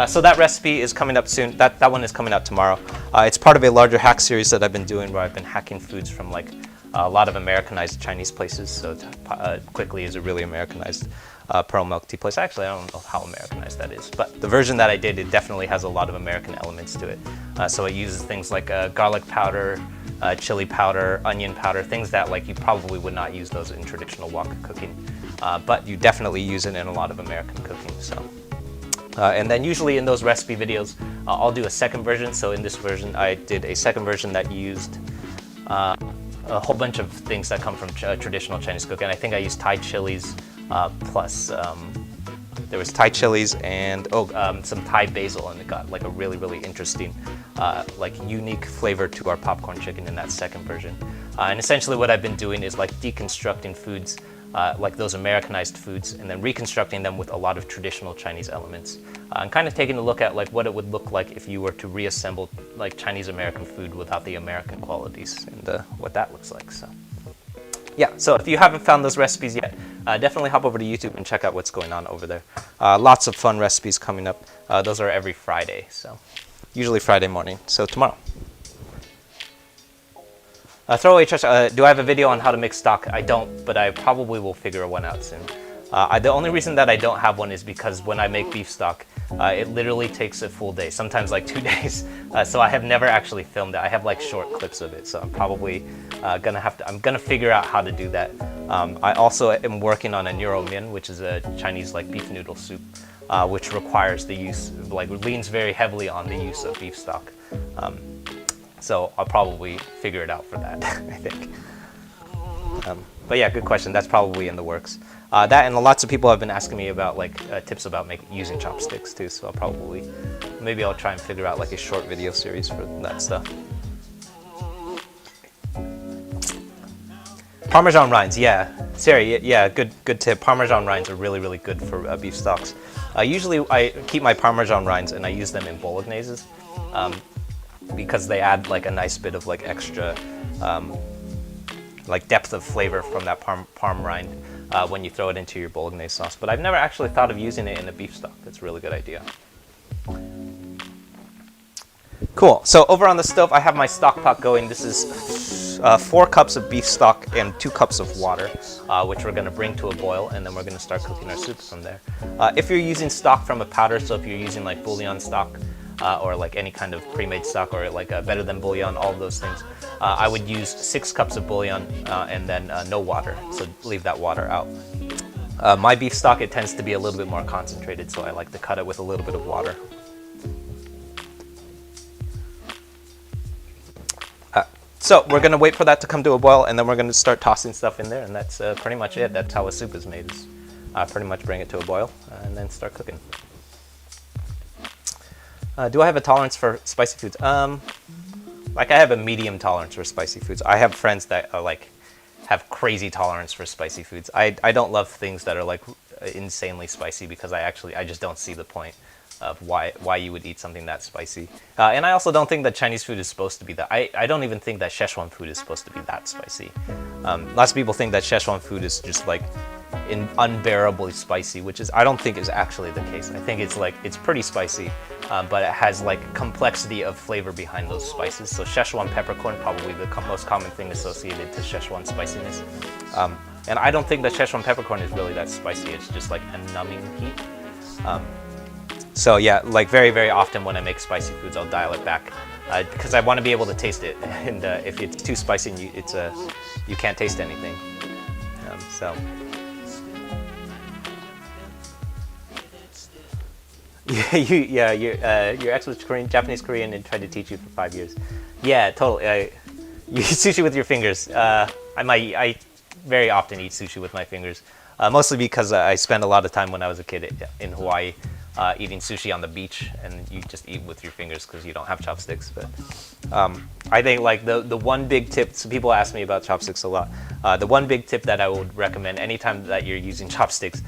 So that recipe is coming up soon. That one is coming out tomorrow. It's part of a larger hack series that I've been doing where I've been hacking foods from like a lot of Americanized Chinese places. So Quickly is a really Americanized pearl milk tea place. Actually, I don't know how Americanized that is, but the version that I did, it definitely has a lot of American elements to it. So it uses things like garlic powder, chili powder, onion powder, things that like you probably would not use those in traditional wok cooking, but you definitely use it in a lot of American cooking. So. And then usually in those recipe videos, I'll do a second version. So in this version, I did a second version that used a whole bunch of things that come from traditional Chinese cooking. I think I used Thai chilies, plus there was Thai chilies and some Thai basil, and it got like a really interesting, like unique flavor to our popcorn chicken in that second version. And essentially what I've been doing is like deconstructing foods, like those Americanized foods, and then reconstructing them with a lot of traditional Chinese elements, and kind of taking a look at like what it would look like if you were to reassemble like Chinese American food without the American qualities, and what that looks like. So yeah, so if you haven't found those recipes yet, definitely hop over to YouTube and check out what's going on over there. Lots of fun recipes coming up. Those are every Friday, so usually Friday morning. So tomorrow. Throwaway trash, do I have a video on how to make stock? I don't, but I probably will figure one out soon. The only reason that I don't have one is because when I make beef stock, it literally takes a full day, sometimes like 2 days. So I have never actually filmed it. I have like short clips of it, so I'm probably I'm gonna figure out how to do that. I also am working on a nuro min, which is a Chinese like beef noodle soup, which requires the use, like leans very heavily on the use of beef stock. So I'll probably figure it out for that, I think. But yeah, good question. That's probably in the works. That and lots of people have been asking me about like tips about using chopsticks too. So maybe I'll try and figure out like a short video series for that stuff. Parmesan rinds, yeah. Sari, yeah, good tip. Parmesan rinds are really good for beef stocks. Usually I keep my Parmesan rinds and I use them in bologneses. Because they add like a nice bit of like extra like depth of flavor from that parm rind when you throw it into your bolognese sauce. But I've never actually thought of using it in a beef stock. That's a really good idea. Cool. So over on the stove, I have my stock pot going. This is 4 cups of beef stock and 2 cups of water, which we're going to bring to a boil, and then we're going to start cooking our soup from there. If you're using stock from a powder, so if you're using like bouillon stock or like any kind of pre-made stock or like better than bouillon, all of those things, I would use 6 cups of bouillon and then no water. So leave that water out. My beef stock, it tends to be a little bit more concentrated, so I like to cut it with a little bit of water. So we're going to wait for that to come to a boil, and then we're going to start tossing stuff in there, and that's pretty much it. That's how a soup is made. Is pretty much bring it to a boil and then start cooking. Do I have a tolerance for spicy foods? Like I have a medium tolerance for spicy foods. I have friends that are like have crazy tolerance for spicy foods. I don't love things that are like insanely spicy because I just don't see the point of why you would eat something that spicy. And I also don't think that Chinese food is supposed to be that. I don't even think that Szechuan food is supposed to be that spicy. Lots of people think that Szechuan food is just like unbearably spicy, which is I don't think is actually the case. I think it's pretty spicy, but it has like complexity of flavor behind those spices. So Szechuan peppercorn, probably the most common thing associated to Szechuan spiciness. And I don't think that Szechuan peppercorn is really that spicy. It's just like a numbing heat. So yeah, like very, very often when I make spicy foods, I'll dial it back because I want to be able to taste it. And if it's too spicy, you can't taste anything. So. Your ex was Japanese Korean and tried to teach you for 5 years. Yeah, totally. You eat sushi with your fingers. I very often eat sushi with my fingers, mostly because I spent a lot of time when I was a kid in Hawaii eating sushi on the beach, and you just eat with your fingers because you don't have chopsticks. But I think like the one big tip, so people ask me about chopsticks a lot. The one big tip that I would recommend anytime that you're using chopsticks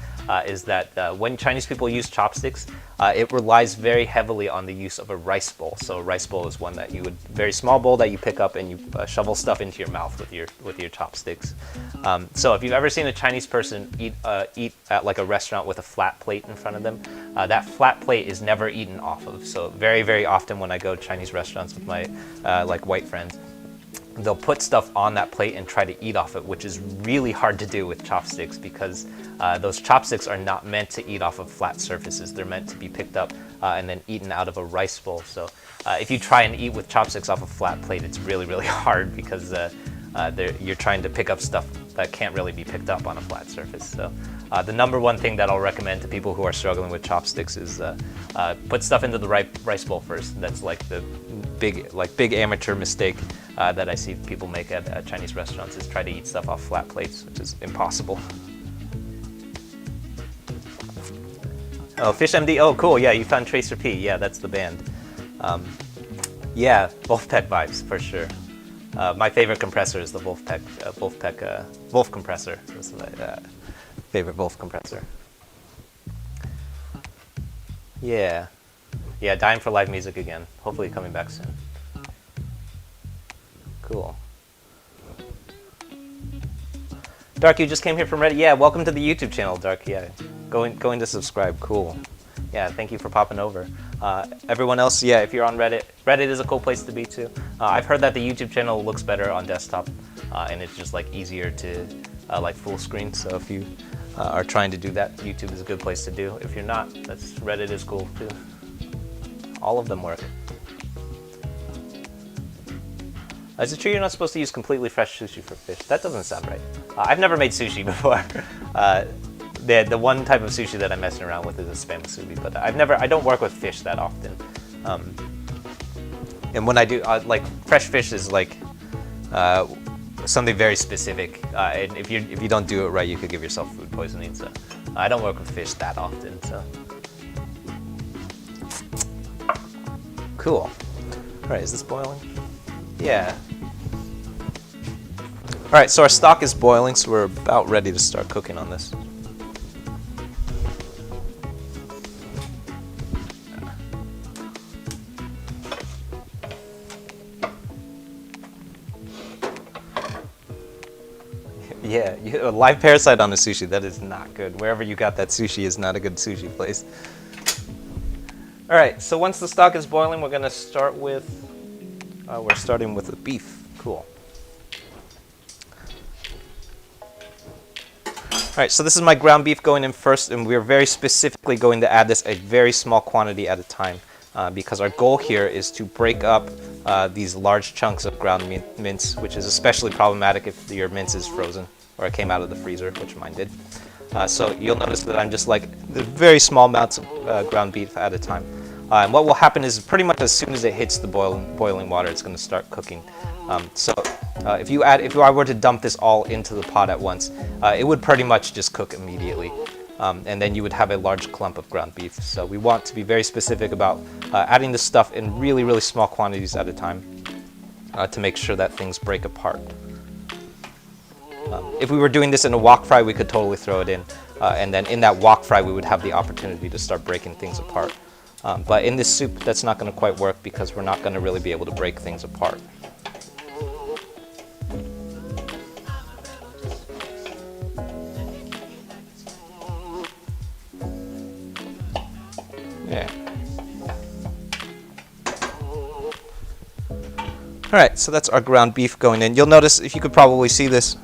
is that when Chinese people use chopsticks, it relies very heavily on the use of a rice bowl. So a rice bowl is one that very small bowl that you pick up and you shovel stuff into your mouth with your chopsticks. So if you've ever seen a Chinese person eat at like a restaurant with a flat plate in front of them, that flat plate is never eaten off of. So very, very often when I go to Chinese restaurants with my like white friends, they'll put stuff on that plate and try to eat off it, which is really hard to do with chopsticks because those chopsticks are not meant to eat off of flat surfaces. They're meant to be picked up and then eaten out of a rice bowl. So if you try and eat with chopsticks off a flat plate, it's really, really hard because you're trying to pick up stuff that can't really be picked up on a flat surface. So the number one thing that I'll recommend to people who are struggling with chopsticks is put stuff into the rice bowl first. That's like the big amateur mistake that I see people make at Chinese restaurants is try to eat stuff off flat plates, which is impossible. Oh, Fish MD. Oh, cool. Yeah, you found Tracer P. Yeah, that's the band. Yeah, Wolfpack vibes for sure. My favorite compressor is the Wolf compressor. This is my favorite Wolf compressor. Yeah, dying for live music again. Hopefully coming back soon. Cool. Dark, you just came here from Reddit. Yeah, welcome to the YouTube channel, Dark. Yeah, going to subscribe. Cool. Yeah, thank you for popping over. Everyone else, yeah, if you're on Reddit, Reddit is a cool place to be too. I've heard that the YouTube channel looks better on desktop, and it's just like easier to like full screen. So if you are trying to do that, YouTube is a good place to do. If you're not, Reddit is cool too. All of them work. Is it true you're not supposed to use completely fresh sushi for fish? That doesn't sound right. I've never made sushi before. The one type of sushi that I'm messing around with is a spam musubi, but I don't work with fish that often. And when I do, like fresh fish is like something very specific. And if you don't do it right, you could give yourself food poisoning. So I don't work with fish that often. So cool. All right, is this boiling? Yeah. All right, so our stock is boiling, so we're about ready to start cooking on this. Yeah, a live parasite on the sushi, that is not good. Wherever you got that sushi is not a good sushi place. All right, so once the stock is boiling, we're gonna start with, we're starting with the beef. Cool. All right, so this is my ground beef going in first, and we're very specifically going to add this a very small quantity at a time because our goal here is to break up these large chunks of ground mince, which is especially problematic if your mince is frozen or it came out of the freezer, which mine did. So you'll notice that I'm just like the very small amounts of ground beef at a time. And what will happen is pretty much as soon as it hits the boiling water, it's going to start cooking. If I were to dump this all into the pot at once, it would pretty much just cook immediately. And then you would have a large clump of ground beef. So we want to be very specific about adding this stuff in really, really small quantities at a time to make sure that things break apart. If we were doing this in a wok fry, we could totally throw it in. And then in that wok fry, we would have the opportunity to start breaking things apart. But in this soup, that's not going to quite work because we're not going to really be able to break things apart. Yeah. All right, so that's our ground beef going in. You'll notice, if you could probably see this,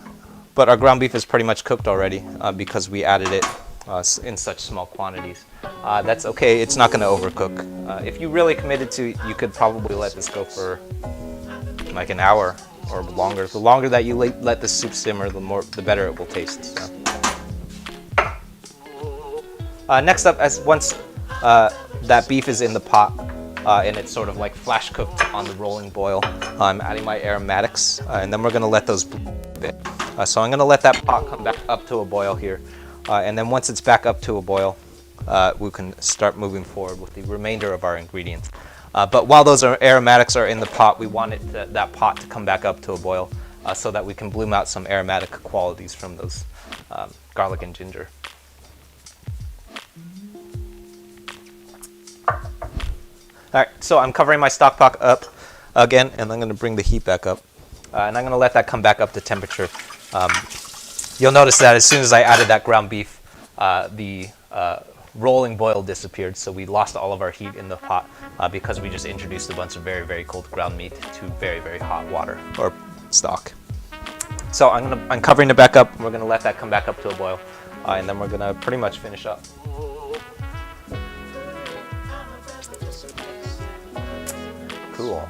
but our ground beef is pretty much cooked already because we added it in such small quantities. That's okay, it's not going to overcook. If you really committed to, you could probably let this go for like an hour or longer. The longer that you let the soup simmer, the better it will taste. So. Next up, once that beef is in the pot and it's sort of like flash cooked on the rolling boil, I'm adding my aromatics and then we're going to let those a bit. So I'm going to let that pot come back up to a boil here. And then once it's back up to a boil, we can start moving forward with the remainder of our ingredients. But while those aromatics are in the pot, we want that pot to come back up to a boil so that we can bloom out some aromatic qualities from those garlic and ginger. All right, so I'm covering my stock pot up again, and I'm going to bring the heat back up. And I'm going to let that come back up to temperature. You'll notice that as soon as I added that ground beef, the rolling boil disappeared, so we lost all of our heat in the pot because we just introduced a bunch of very, very cold ground meat to very, very hot water or stock. So I'm covering it back up. We're going to let that come back up to a boil, and then we're going to pretty much finish up. Cool.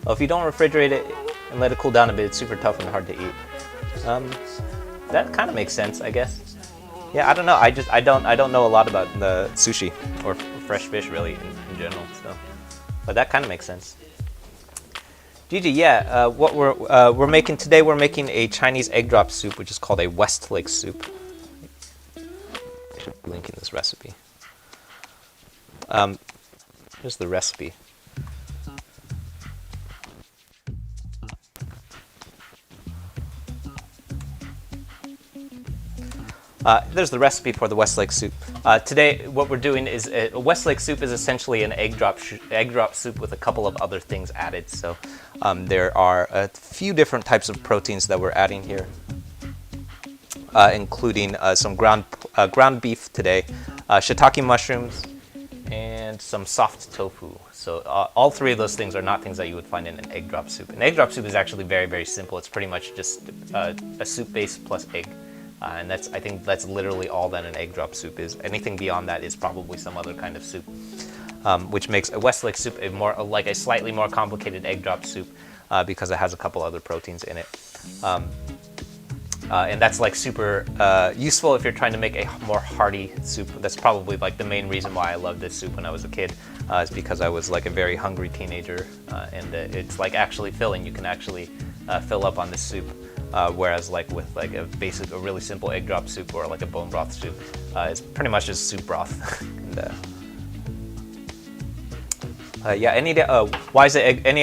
Well, if you don't refrigerate it and let it cool down a bit, it's super tough and hard to eat. That kind of makes sense, I guess. Yeah, I don't know. I don't know a lot about the sushi or fresh fish really in general. So, but that kind of makes sense. Gigi, yeah. What we're making today, we're making a Chinese egg drop soup, which is called a Westlake soup. I should be linking this recipe. Here's the recipe. There's the recipe for the Westlake soup. Today, what we're doing is a Westlake soup is essentially an egg drop soup with a couple of other things added. So there are a few different types of proteins that we're adding here, including some ground beef today, shiitake mushrooms, and some soft tofu. So all three of those things are not things that you would find in an egg drop soup. An egg drop soup is actually very, very simple. It's pretty much just a soup base plus egg. And I think that's literally all that an egg drop soup is. Anything beyond that is probably some other kind of soup, which makes a Westlake soup a slightly more complicated egg drop soup because it has a couple other proteins in it. And that's like super useful if you're trying to make a more hearty soup. That's probably like the main reason why I loved this soup when I was a kid, is because I was like a very hungry teenager, and it's like actually filling. You can actually fill up on this soup. Whereas like with like a really simple egg drop soup or like a bone broth soup, it's pretty much just soup broth. And, yeah, any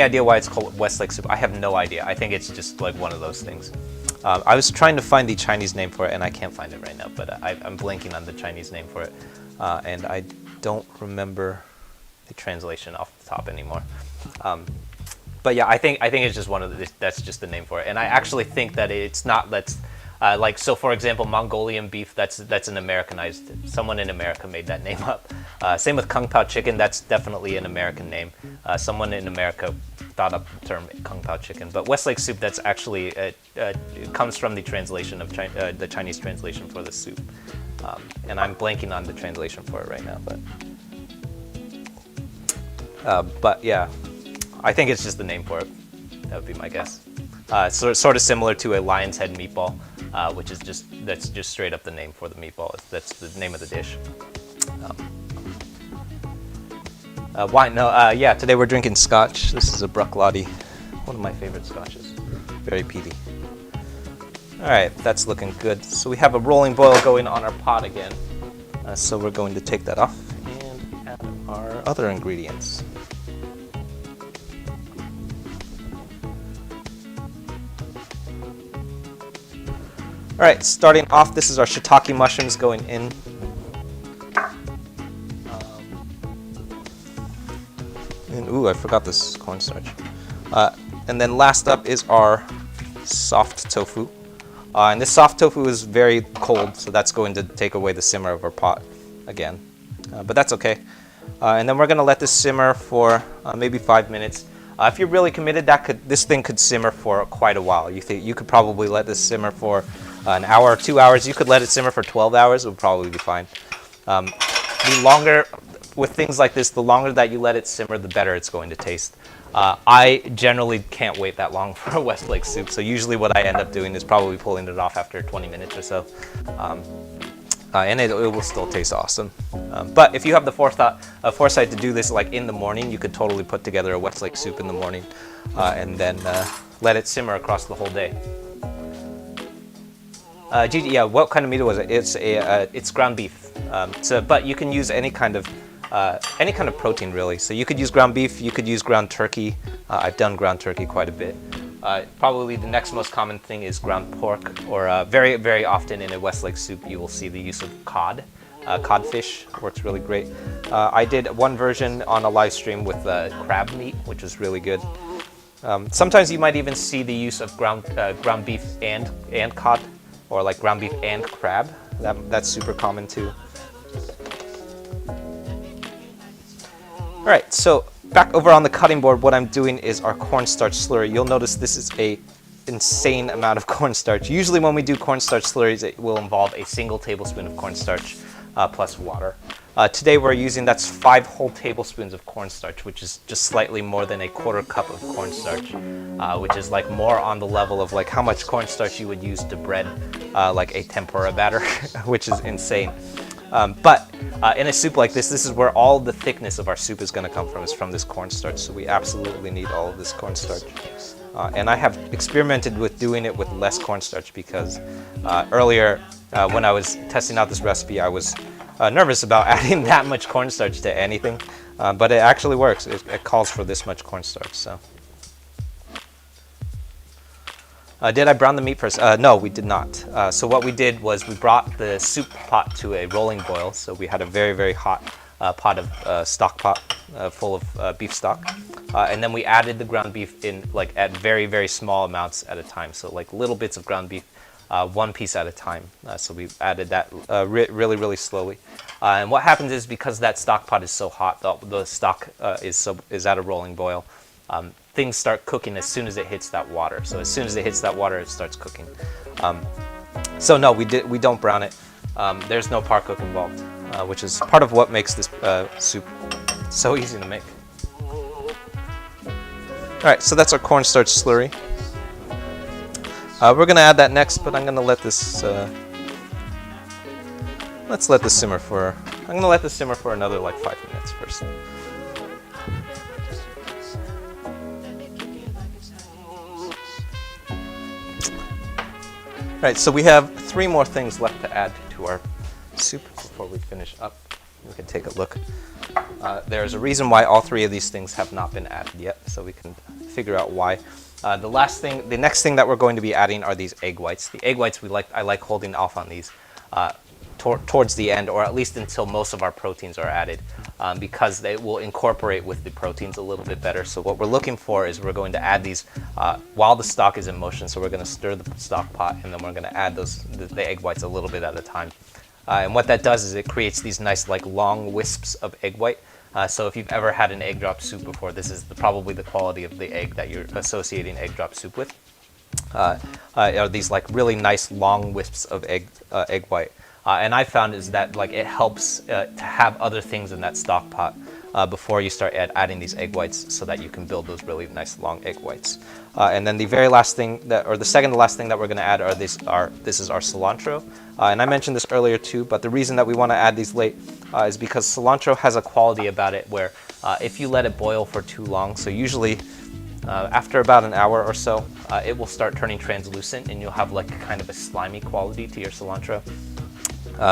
idea why it's called Westlake soup? I have no idea. I think it's just like one of those things. I was trying to find the Chinese name for it, and I can't find it right now, but I'm blanking on the Chinese name for it. And I don't remember the translation off the top anymore. But yeah, I think it's just one of the, that's just the name for it. And I actually think that it's not that's like, so for example, Mongolian beef, that's an Americanized. Someone in America made that name up. Same with Kung Pao chicken, that's definitely an American name. Someone in America thought up the term Kung Pao chicken. But Westlake soup, that's actually it comes from the translation of the Chinese translation for the soup. And I'm blanking on the translation for it right now, but yeah, I think it's just the name for it. That would be my guess. So it's sort of similar to a lion's head meatball, which is that's just straight up the name for the meatball. That's the name of the dish. Wine? No, yeah. Today we're drinking scotch. This is a Bruichladdich, one of my favorite scotches. Very peaty. All right, that's looking good. So we have a rolling boil going on our pot again. So we're going to take that off and add our other ingredients. All right, starting off, this is our shiitake mushrooms going in. And ooh, I forgot this cornstarch. And then last up is our soft tofu. And this soft tofu is very cold, so that's going to take away the simmer of our pot again. But that's okay. And then we're going to let this simmer for maybe 5 minutes. If you're really committed, this thing could simmer for quite a while. You could probably let this simmer for an hour or 2 hours. You could let it simmer for 12 hours. It would probably be fine. The longer, with things like this, the longer that you let it simmer, the better it's going to taste. I generally can't wait that long for a Westlake soup, so usually what I end up doing is probably pulling it off after 20 minutes or so. And it will still taste awesome. But if you have the foresight to do this like in the morning, you could totally put together a Westlake soup in the morning and then let it simmer across the whole day. Gigi, yeah, what kind of meat was it? It's ground beef. But you can use any kind of protein really. So you could use ground beef, you could use ground turkey. I've done ground turkey quite a bit. Probably the next most common thing is ground pork, or very, very often in a Westlake soup you will see the use of cod. Codfish works really great. I did one version on a live stream with crab meat, which was really good. Sometimes you might even see the use of ground beef and cod, or like ground beef and crab. That's super common too. All right, so back over on the cutting board, what I'm doing is our cornstarch slurry. You'll notice this is a insane amount of cornstarch. Usually when we do cornstarch slurries, it will involve a single tablespoon of cornstarch plus water. Today we're using, that's 5 whole tablespoons of cornstarch, which is just slightly more than a 1/4 cup of cornstarch, which is like more on the level of like how much cornstarch you would use to bread like a tempura batter, which is insane. But in a soup like this is where all the thickness of our soup is going to come from, is from this cornstarch. So we absolutely need all of this cornstarch. And I have experimented with doing it with less cornstarch because earlier when I was testing out this recipe, I was nervous about adding that much cornstarch to anything. But it actually works. It calls for this much cornstarch. So. Did I brown the meat first? No, we did not. So what we did was we brought the soup pot to a rolling boil. So we had a very, very hot pot of stock pot full of beef stock. And then we added the ground beef in like at very, very small amounts at a time. So like little bits of ground beef, 1 piece at a time. So we added that really, really slowly. And what happens is because that stock pot is so hot, the stock is at a rolling boil. Things start cooking as soon as it hits that water. So as soon as it hits that water, it starts cooking. So no, we don't brown it. There's no par cook involved, which is part of what makes this soup so easy to make. All right, so that's our cornstarch slurry. We're gonna add that next, but I'm gonna let this. Let's let this simmer for. I'm gonna let this simmer for another like 5 minutes first. Right, so we have 3 more things left to add to our soup before we finish up. We can take a look. There's a reason why all 3 of these things have not been added yet, so we can figure out why. The next thing that we're going to be adding are these egg whites. The egg whites I like holding off on these towards the end, or at least until most of our proteins are added. because they will incorporate with the proteins a little bit better. So what we're looking for is we're going to add these while the stock is in motion. So we're going to stir the stock pot, and then we're going to add the egg whites a little bit at a time. And what that does is it creates these nice like long wisps of egg white. So if you've ever had an egg drop soup before, this is probably the quality of the egg that you're associating egg drop soup with. Are these like really nice long wisps of egg white. And I found is that like it helps to have other things in that stock pot before you start adding these egg whites, so that you can build those really nice long egg whites. And then the very last thing the second to last thing that we're going to add this is our cilantro. And I mentioned this earlier too, but the reason that we want to add these late is because cilantro has a quality about it where if you let it boil for too long, so usually after about an hour or so, it will start turning translucent, and you'll have like kind of a slimy quality to your cilantro.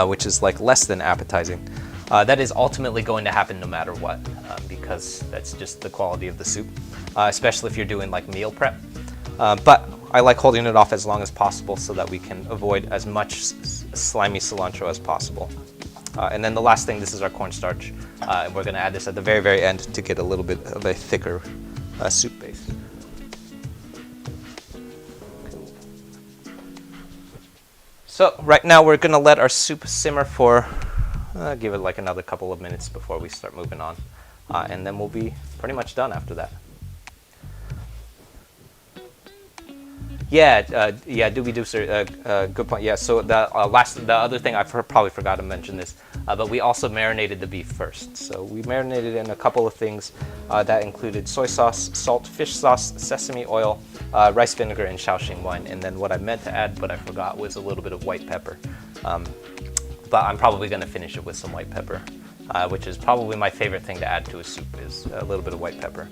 Which is like less than appetizing. That is ultimately going to happen no matter what, because that's just the quality of the soup, especially if you're doing like meal prep. But I like holding it off as long as possible so that we can avoid as much slimy cilantro as possible. And then the last thing, this is our cornstarch. And we're going to add this at the very, very end to get a little bit of a thicker soup base. So right now we're going to let our soup simmer for, give it like another couple of minutes before we start moving on. And then we'll be pretty much done after that. Yeah, Doobie Dooster, good point. Yeah, so the other thing, I probably forgot to mention this, but we also marinated the beef first. So we marinated in a couple of things that included soy sauce, salt, fish sauce, sesame oil, rice vinegar, and Shaoxing wine. And then what I meant to add, but I forgot, was a little bit of white pepper. But I'm probably going to finish it with some white pepper, which is probably my favorite thing to add to a soup, is a little bit of white pepper.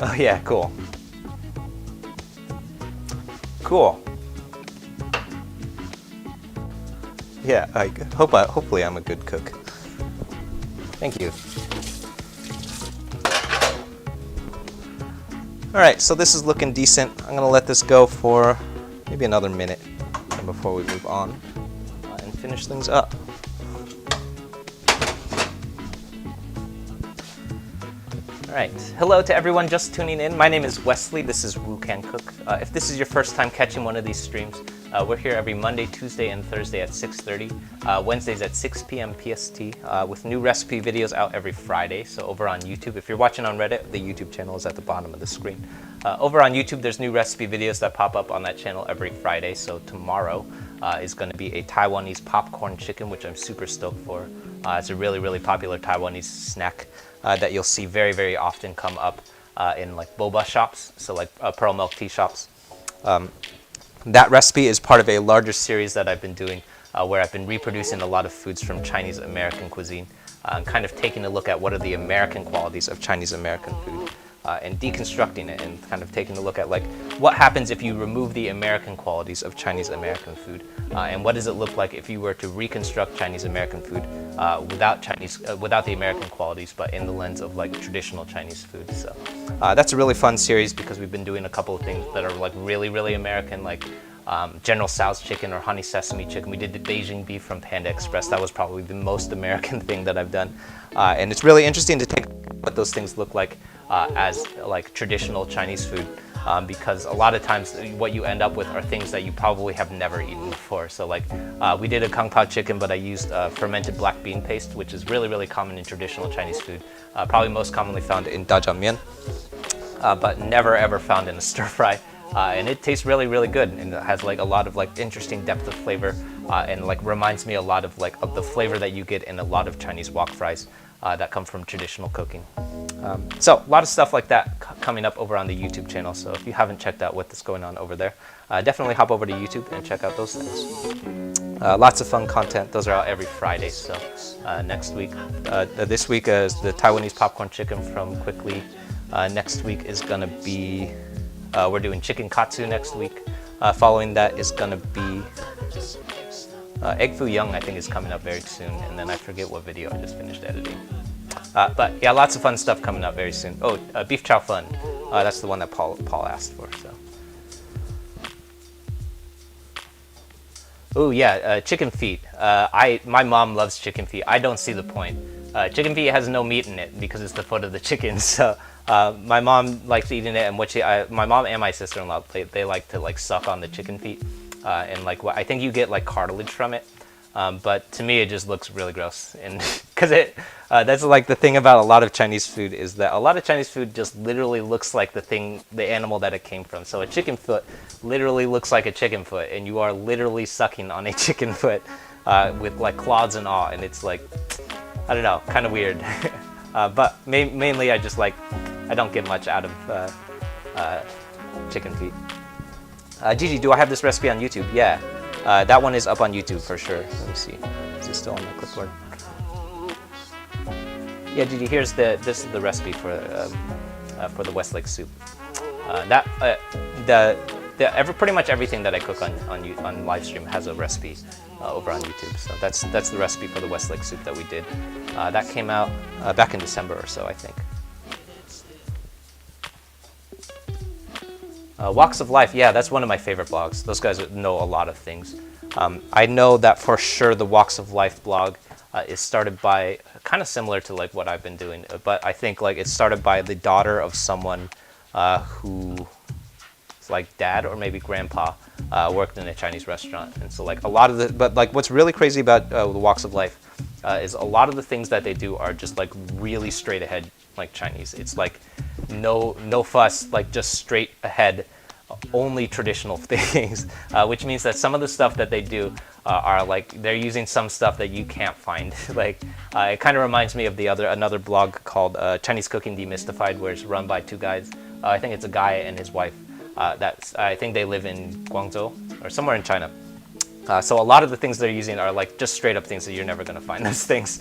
Oh yeah, cool. Cool. Yeah, hopefully I'm a good cook. Thank you. All right, so this is looking decent. I'm gonna let this go for maybe another minute before we move on and finish things up. All right, hello to everyone just tuning in. My name is Wesley. This is Woo Can Cook. If this is your first time catching one of these streams, we're here every Monday, Tuesday, and Thursday at 6:30, Wednesdays at 6 p.m. PST, with new recipe videos out every Friday. So over on YouTube, if you're watching on Reddit, the YouTube channel is at the bottom of the screen. Over on YouTube, there's new recipe videos that pop up on that channel every Friday. So tomorrow is going to be a Taiwanese popcorn chicken, which I'm super stoked for. It's a really, really popular Taiwanese snack that you'll see very, very often come up in like boba shops, so like pearl milk tea shops. That recipe is part of a larger series that I've been doing where I've been reproducing a lot of foods from Chinese American cuisine and kind of taking a look at what are the American qualities of Chinese American food and deconstructing it and kind of taking a look at like what happens if you remove the American qualities of Chinese American food and what does it look like if you were to reconstruct Chinese American food without the American qualities, but in the lens of like traditional Chinese food. So that's a really fun series because we've been doing a couple of things that are like really, really American, like General Tso's chicken or honey sesame chicken. We did the Beijing beef from Panda Express. That was probably the most American thing that I've done. And it's really interesting to take what those things look like as like traditional Chinese food. Because a lot of times what you end up with are things that you probably have never eaten before. So like we did a Kung Pao chicken, but I used fermented black bean paste, which is really, really common in traditional Chinese food. Probably most commonly found in dajiang but never ever found in a stir fry. And it tastes really, really good, and it has like a lot of like interesting depth of flavor, and like reminds me a lot of like of the flavor that you get in a lot of Chinese wok fries that come from traditional cooking. So a lot of stuff like that coming up over on the YouTube channel. So if you haven't checked out what's going on over there, definitely hop over to YouTube and check out those things. Lots of fun content. Those are out every Friday. So next week, this week is the Taiwanese popcorn chicken from Quickly. Next week is gonna be we're doing chicken katsu next week. Following that is gonna be egg foo young. I think is coming up very soon, and then I forget what video I just finished editing. But yeah, lots of fun stuff coming up very soon. Oh, beef chow fun. That's the one that Paul asked for. Oh yeah, chicken feet. My mom loves chicken feet. I don't see the point. Chicken feet has no meat in it because it's the foot of the chicken. So my mom likes eating it, and my mom and my sister-in-law they like to like suck on the chicken feet, and like I think you get like cartilage from it. But to me, it just looks really gross, and because that's like the thing about a lot of Chinese food is that a lot of Chinese food just literally looks like the animal that it came from. So a chicken foot literally looks like a chicken foot, and you are literally sucking on a chicken foot with like claws and all, and it's like, I don't know, kind of weird. But mainly, I don't get much out of chicken feet. Gigi, do I have this recipe on YouTube? Yeah. That one is up on YouTube for sure. Let me see. Is it still on the clipboard? Yeah, Gigi, this is the recipe for the Westlake soup. Pretty much everything that I cook on live stream has a recipe over on YouTube. So that's the recipe for the Westlake soup that we did. That came out back in December or so, I think. Walks of Life, yeah, that's one of my favorite blogs. Those guys know a lot of things. I know that for sure the Walks of Life blog is started by, kind of similar to like what I've been doing, but I think like it's started by the daughter of someone who, like dad or maybe grandpa, worked in a Chinese restaurant. And so like but like what's really crazy about the Walks of Life is a lot of the things that they do are just like really straight ahead, like Chinese. It's like no fuss, like just straight ahead, only traditional things, which means that some of the stuff that they do are like they're using some stuff that you can't find. Like it kind of reminds me of another blog called Chinese Cooking Demystified, where it's run by two guys. I think it's a guy and his wife. I think they live in Guangzhou or somewhere in China. So a lot of the things they're using are like just straight up things that you're never going to find those things.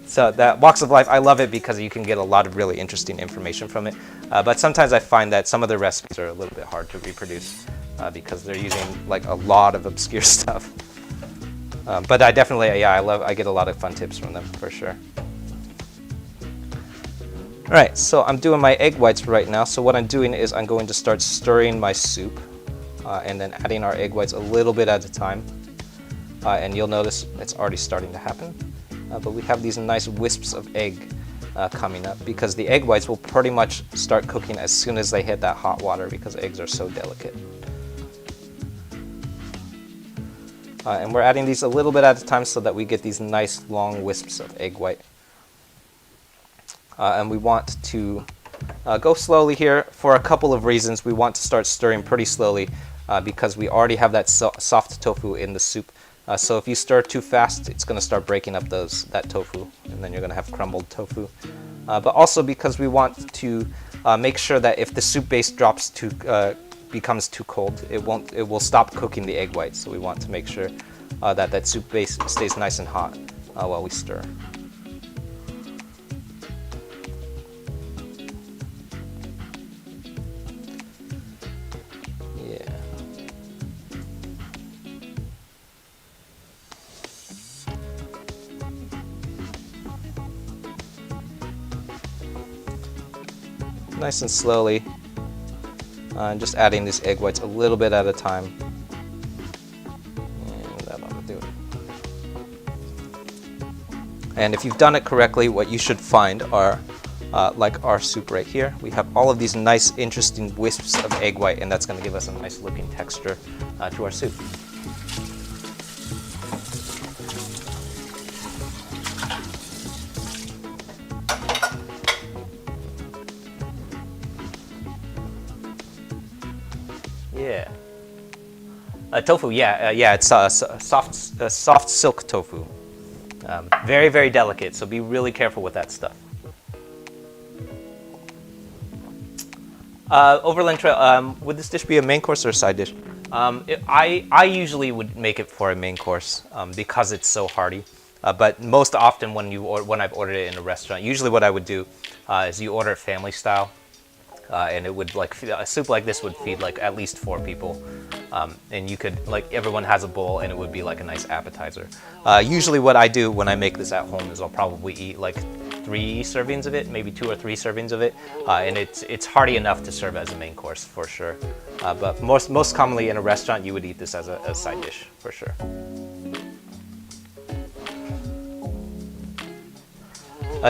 So that Walks of Life, I love it because you can get a lot of really interesting information from it. But sometimes I find that some of the recipes are a little bit hard to reproduce because they're using like a lot of obscure stuff. But I definitely, I get a lot of fun tips from them for sure. All right, so I'm doing my egg whites right now. So what I'm doing is I'm going to start stirring my soup. And then adding our egg whites a little bit at a time. And you'll notice it's already starting to happen. But we have these nice wisps of egg coming up because the egg whites will pretty much start cooking as soon as they hit that hot water because eggs are so delicate. And we're adding these a little bit at a time so that we get these nice long wisps of egg white. And we want to go slowly here for a couple of reasons. We want to start stirring pretty slowly because we already have that soft tofu in the soup. So if you stir too fast, it's going to start breaking up that tofu, and then you're going to have crumbled tofu. But also because we want to make sure that if the soup base becomes too cold, it will stop cooking the egg whites. So we want to make sure that soup base stays nice and hot while we stir. Nice and slowly, and just adding these egg whites a little bit at a time. And that ought to do it. And if you've done it correctly, what you should find are, like our soup right here, we have all of these nice, interesting wisps of egg white, and that's going to give us a nice looking texture to our soup. Yeah. Tofu, it's soft silk tofu. Very, very delicate, so be really careful with that stuff. Overland Trail, would this dish be a main course or a side dish? I usually would make it for a main course because it's so hearty. But most often when I've ordered it in a restaurant, usually what I would do is you order it family style. And it would a soup like this would feed like at least 4 people, and you could everyone has a bowl, and it would be like a nice appetizer. Usually, what I do when I make this at home is I'll probably eat like 3 servings of it, maybe 2 or 3 servings of it, and it's hearty enough to serve as a main course for sure. But most commonly in a restaurant, you would eat this as a side dish for sure.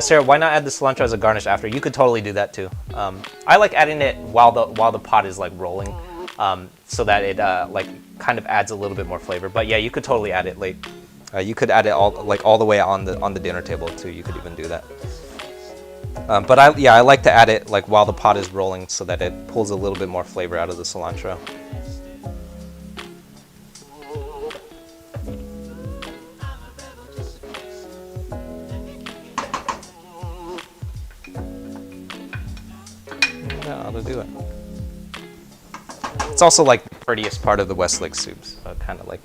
Sarah, why not add the cilantro as a garnish after? You could totally do that too. I like adding it while the pot is like rolling, so that it like kind of adds a little bit more flavor. But yeah, you could totally add it late. You could add it all the way on the dinner table too. You could even do that. But I like to add it like while the pot is rolling so that it pulls a little bit more flavor out of the cilantro. Yeah, that'll do it. It's also like the prettiest part of the Westlake soups. So kind of like,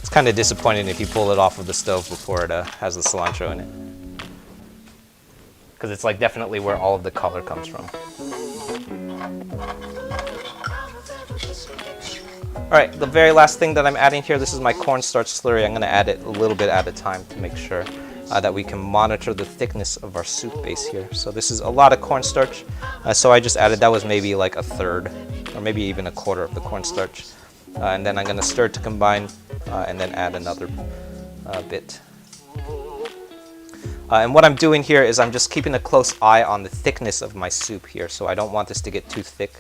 it's kind of disappointing if you pull it off of the stove before it has the cilantro in it, because it's like definitely where all of the color comes from. All right, the very last thing that I'm adding here, this is my cornstarch slurry. I'm going to add it a little bit at a time to make sure that we can monitor the thickness of our soup base here. So this is a lot of cornstarch, so I just added, that was maybe like a third or maybe even a quarter of the cornstarch. And then I'm going to stir it to combine and then add another bit. And what I'm doing here is I'm just keeping a close eye on the thickness of my soup here. So I don't want this to get too thick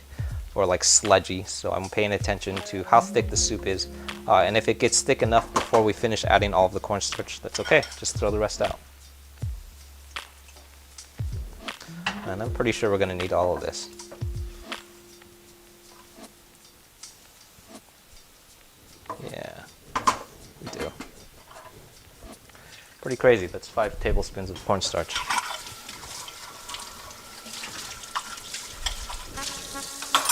or like sludgy. So I'm paying attention to how thick the soup is. And if it gets thick enough before we finish adding all of the cornstarch, that's okay. Just throw the rest out. And I'm pretty sure we're going to need all of this. Yeah, we do. Pretty crazy. That's 5 tablespoons of cornstarch.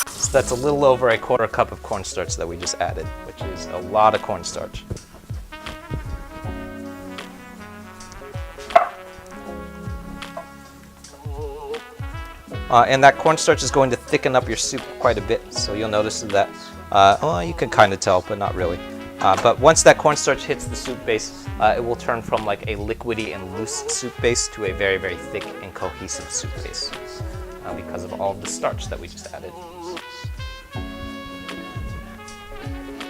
So that's a little over a quarter cup of cornstarch that we just added, which is a lot of cornstarch. And that cornstarch is going to thicken up your soup quite a bit, so you'll notice that, well, you can kind of tell, but not really. But once that cornstarch hits the soup base, it will turn from like a liquidy and loose soup base to a very, very thick and cohesive soup base because of all of the starch that we just added.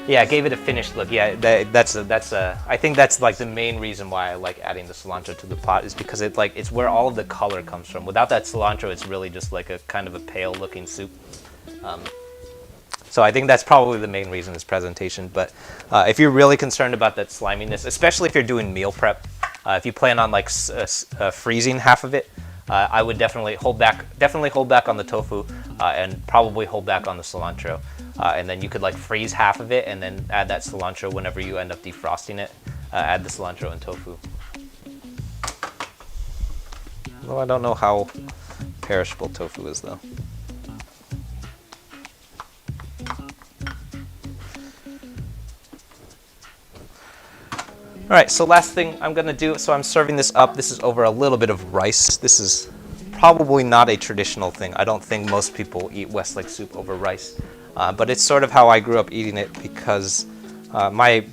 Yeah, it gave it a finished look. Yeah, I think that's like the main reason why I like adding the cilantro to the pot, is because it's where all of the color comes from. Without that cilantro, it's really just like a kind of a pale looking soup. So I think that's probably the main reason is presentation. But if you're really concerned about that sliminess, especially if you're doing meal prep, if you plan on like freezing half of it, I would definitely hold back on the tofu and probably hold back on the cilantro. And then you could like freeze half of it and then add that cilantro whenever you end up defrosting it. Add the cilantro and tofu. Well, I don't know how perishable tofu is though. All right, so last thing I'm gonna do, so I'm serving this up. This is over a little bit of rice. This is probably not a traditional thing. I don't think most people eat Westlake soup over rice, but it's sort of how I grew up eating it, because my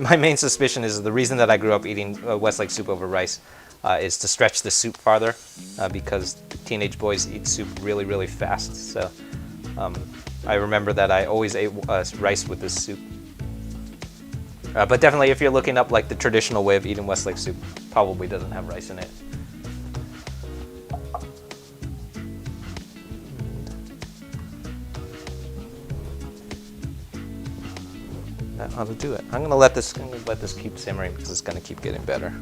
main suspicion is the reason that I grew up eating Westlake soup over rice is to stretch the soup farther, because teenage boys eat soup really, really fast. So I remember that I always ate rice with this soup. But definitely, if you're looking up like the traditional way of eating Westlake soup, probably doesn't have rice in it. That ought to do it. I'm gonna let this keep simmering because it's gonna keep getting better.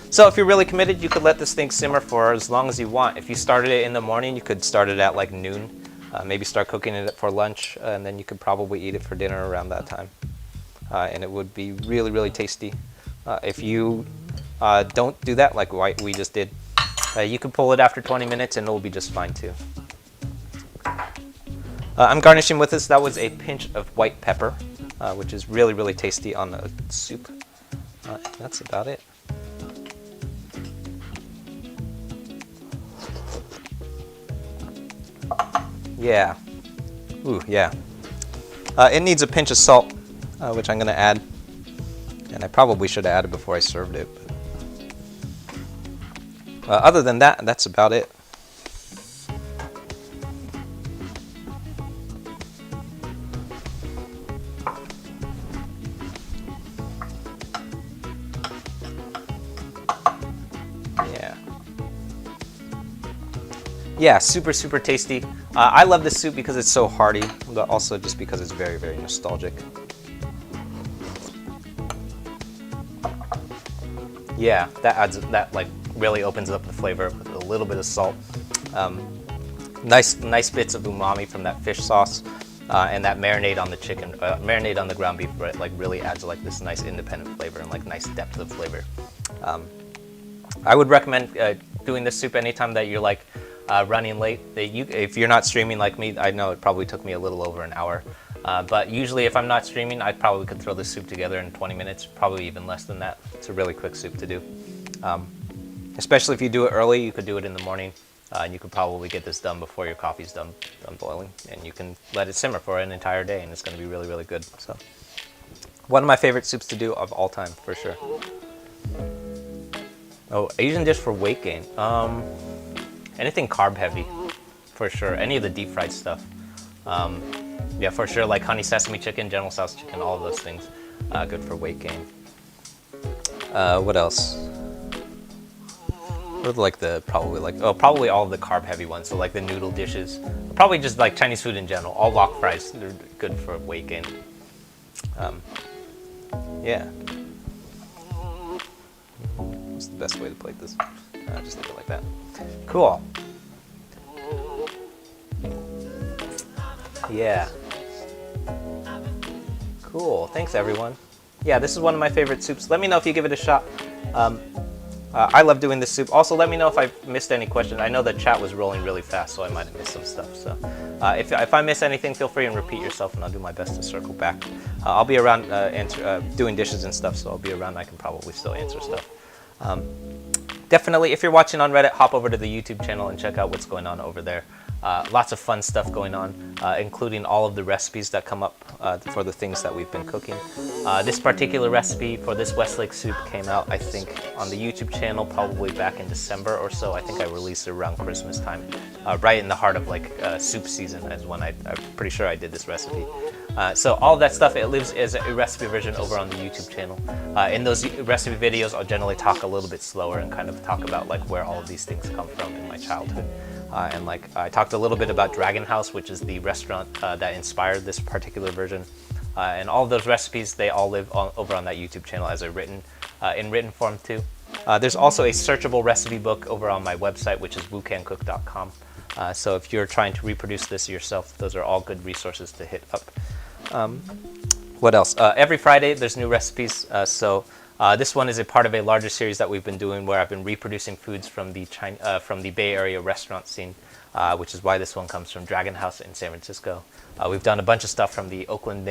So if you're really committed, you could let this thing simmer for as long as you want. If you started it in the morning, you could start it at like noon. Maybe start cooking it for lunch, and then you could probably eat it for dinner around that time. And it would be really, really tasty. If you don't do that, like we just did, you can pull it after 20 minutes and it'll be just fine too. I'm garnishing with this. That was a pinch of white pepper, which is really, really tasty on the soup. That's about it. Yeah. Ooh, yeah. It needs a pinch of salt, which I'm going to add. And I probably should have added before I served it. But other than that, that's about it. Yeah, super, super tasty. I love this soup because it's so hearty, but also just because it's very, very nostalgic. Yeah, that like really opens up the flavor with a little bit of salt. Nice bits of umami from that fish sauce, and that marinade on the chicken, marinade on the ground beef, right, like really adds like this nice independent flavor and like nice depth of flavor. I would recommend doing this soup anytime that you're like running late. If you're not streaming like me, I know it probably took me a little over an hour. But usually if I'm not streaming, I probably could throw this soup together in 20 minutes, probably even less than that. It's a really quick soup to do. Especially if you do it early, you could do it in the morning, and you could probably get this done before your coffee's done boiling, and you can let it simmer for an entire day, and it's going to be really, really good. So, one of my favorite soups to do of all time, for sure. Oh, Asian dish for weight gain. Anything carb heavy, for sure. Any of the deep fried stuff. Yeah, for sure, like honey sesame chicken, General Tso's chicken, all of those things, good for weight gain. What else? What are like probably all of the carb heavy ones. So like the noodle dishes, probably just like Chinese food in general. All wok fries, they're good for weight gain. Yeah. What's the best way to plate this? Just leave it like that. Cool. Yeah. Cool. Thanks, everyone. Yeah, this is one of my favorite soups. Let me know if you give it a shot. I love doing this soup. Also, let me know if I've missed any questions. I know the chat was rolling really fast, so I might have missed some stuff. So if I miss anything, feel free and repeat yourself, and I'll do my best to circle back. I'll be around doing dishes and stuff, so I'll be around. I can probably still answer stuff. Definitely, if you're watching on Reddit, hop over to the YouTube channel and check out what's going on over there. Lots of fun stuff going on, including all of the recipes that come up for the things that we've been cooking. This particular recipe for this Westlake soup came out, I think, on the YouTube channel probably back in December or so. I think I released it around Christmas time, right in the heart of like soup season is when I'm pretty sure I did this recipe. So all of that stuff, it lives as a recipe version over on the YouTube channel. In those recipe videos, I'll generally talk a little bit slower and kind of talk about like where all of these things come from in my childhood. And like I talked a little bit about Dragon House, which is the restaurant that inspired this particular version. And all of those recipes, they all live over on that YouTube channel as in written form too. There's also a searchable recipe book over on my website, which is woocancook.com. So if you're trying to reproduce this yourself, those are all good resources to hit up. What else? Every Friday, there's new recipes. So this one is a part of a larger series that we've been doing where I've been reproducing foods from the Bay Area restaurant scene, which is why this one comes from Dragon House in San Francisco. We've done a bunch of stuff from the Oakland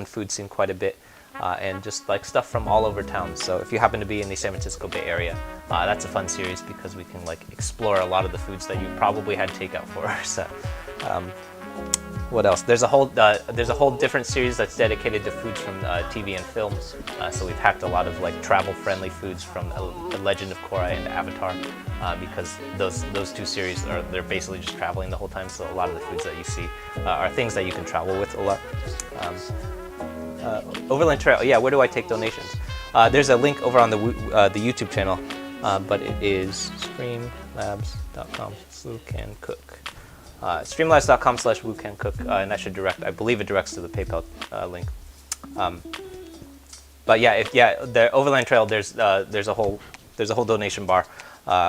food scene quite a bit, and just like stuff from all over town. So if you happen to be in the San Francisco Bay Area, that's a fun series because we can like explore a lot of the foods that you probably had takeout for. So. What else? There's a whole different series that's dedicated to foods from TV and films. So we've hacked a lot of like travel-friendly foods from The Legend of Korra and Avatar, because those two series they're basically just traveling the whole time. So a lot of the foods that you see are things that you can travel with a lot. Overland Trail. Yeah, where do I take donations? There's a link over on the YouTube channel, but it is streamlabs.com/woocancook. Streamlabs.com/woocancook, and that should I believe it directs to the PayPal link. But yeah, the Overland Trail, there's a whole donation bar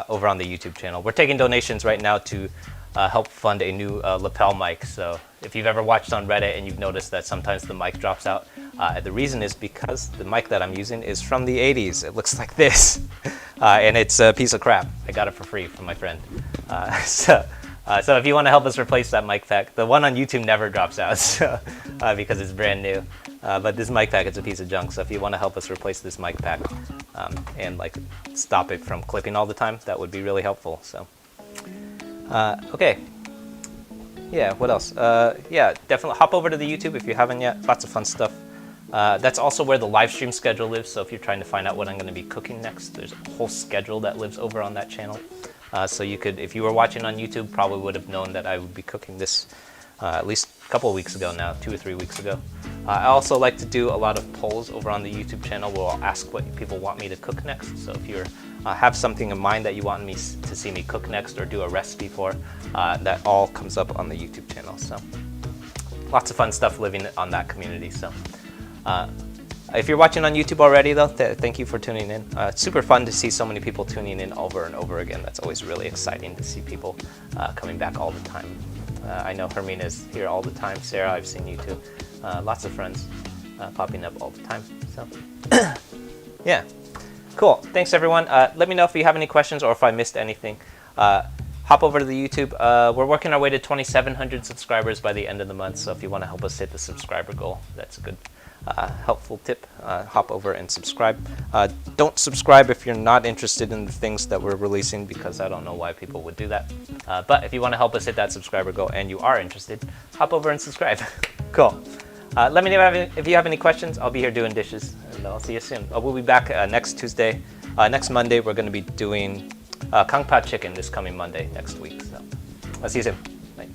over on the YouTube channel. We're taking donations right now to help fund a new lapel mic. So if you've ever watched on Reddit and you've noticed that sometimes the mic drops out, the reason is because the mic that I'm using is from the 80s. It looks like this, and it's a piece of crap. I got it for free from my friend. So if you want to help us replace that mic pack, the one on YouTube never drops out, so, because it's brand new. But this mic pack is a piece of junk. So if you want to help us replace this mic pack and like stop it from clipping all the time, that would be really helpful. So, okay. Yeah. What else? Yeah, definitely hop over to the YouTube if you haven't yet. Lots of fun stuff. That's also where the live stream schedule lives. So if you're trying to find out what I'm going to be cooking next, there's a whole schedule that lives over on that channel. So you could, if you were watching on YouTube, probably would have known that I would be cooking this at least a couple of weeks ago now, 2 or 3 weeks ago. I also like to do a lot of polls over on the YouTube channel where I'll ask what people want me to cook next. So if you have something in mind that you want me to see me cook next or do a recipe for, that all comes up on the YouTube channel. So lots of fun stuff living on that community. So if you're watching on YouTube already though, thank you for tuning in. It's super fun to see so many people tuning in over and over again. That's always really exciting to see people coming back all the time. I know Hermina's here all the time. Sarah, I've seen you too. Lots of friends popping up all the time. So yeah, cool. Thanks everyone. Let me know if you have any questions or if I missed anything. Hop over to the YouTube. We're working our way to 2,700 subscribers by the end of the month. So if you want to help us hit the subscriber goal, that's a good helpful tip. Hop over and subscribe. Don't subscribe if you're not interested in the things that we're releasing, because I don't know why people would do that. But if you want to help us hit that subscriber goal and you are interested, hop over and subscribe. Cool. Let me know if you have any questions. I'll be here doing dishes, and I'll see you soon. We'll be back next Tuesday. Next Monday, we're going to be doing Kung Pao chicken this coming Monday next week. So I'll see you soon. Bye.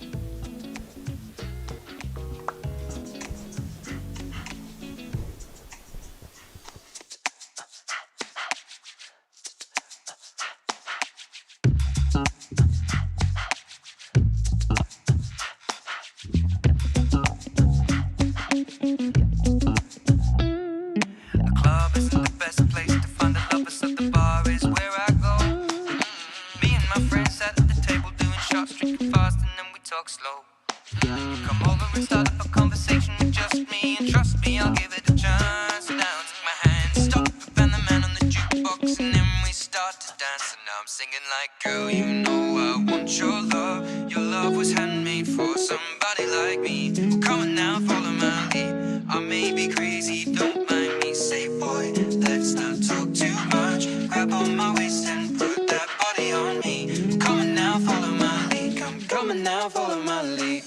Slow. Come over and start up a conversation with just me, and trust me, I'll give it a chance. Now take my hand, stop and the man on the jukebox, and then we start to dance. And now I'm singing like, girl, you know I want your love. Your love was handmade for somebody like me. Well, come on now, follow my lead. I may be crazy, don't mind me. Say, boy, let's not talk too much. Grab on my waist and put that body on me. Well, come on now, follow my lead. Come on now, follow my lead.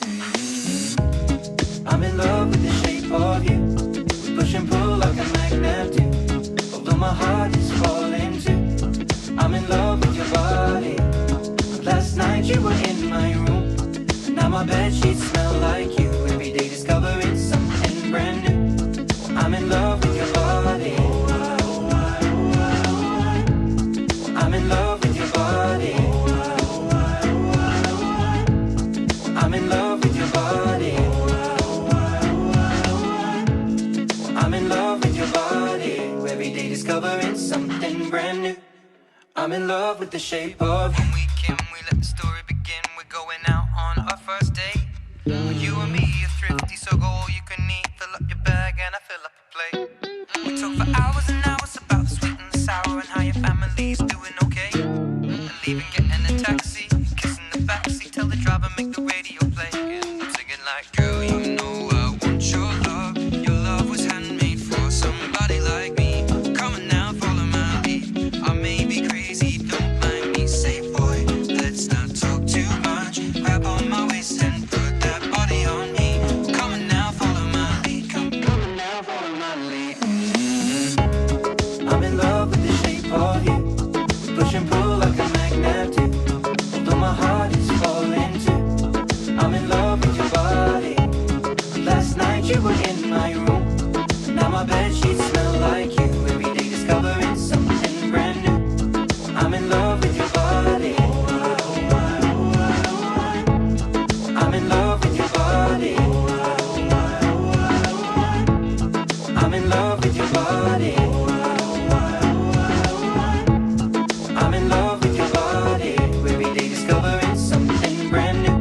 I'm in love with the shape of you. We push and pull like a magnet do. Although my heart is falling too. I'm in love with your body. Last night you were in my room, and now my bedsheets smell like you. Every day discovering something brand new. I'm in love with your body. I'm in love with your body. I'm in love with your body. I'm in love with your body. Every day discovering something brand new. I'm in love with the shape of you. When we can, we let the story begin. We're going out on our first date. You and me are thrifty, so go all you can eat. Fill up your bag and I fill up a plate. We talk for hours and hours about the sweet and the sour, and how your family's doing okay. And leaving, getting a taxi, kissing the backseat, tell the driver make the radio play. And I'm singing like, girl, you know I want your love. Your love was handmade for somebody like me. Come on now, follow my lead. I may be crazy, don't mind me. Say, boy, let's not talk too much. Grab on my waist and put that body on me. Come on now, follow my lead. Come on now, follow my lead. I'm in love with the shape of you. We push and pull like a magnet do. Although my heart is falling too. I'm in love with your body. Last night you were in my room, and now my bedsheets smell like you. Every day discovering something brand new. I'm in love with your body. I'm in love with your body. I'm in love with your body. I'm in love with your body. Every day discovering something brand new.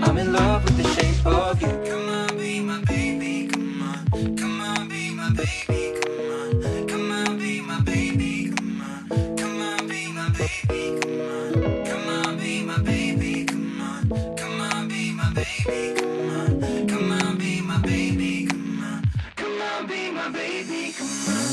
I'm in love with the shape of you. Come on, be my baby, come on. Come on, be my baby, come on. Come on, be my baby, come on. Come on, be my baby, come on. Come on, be my baby, come on. Come on, be my baby, come on. Come on, be my baby, come on. Come on, be my baby, come on.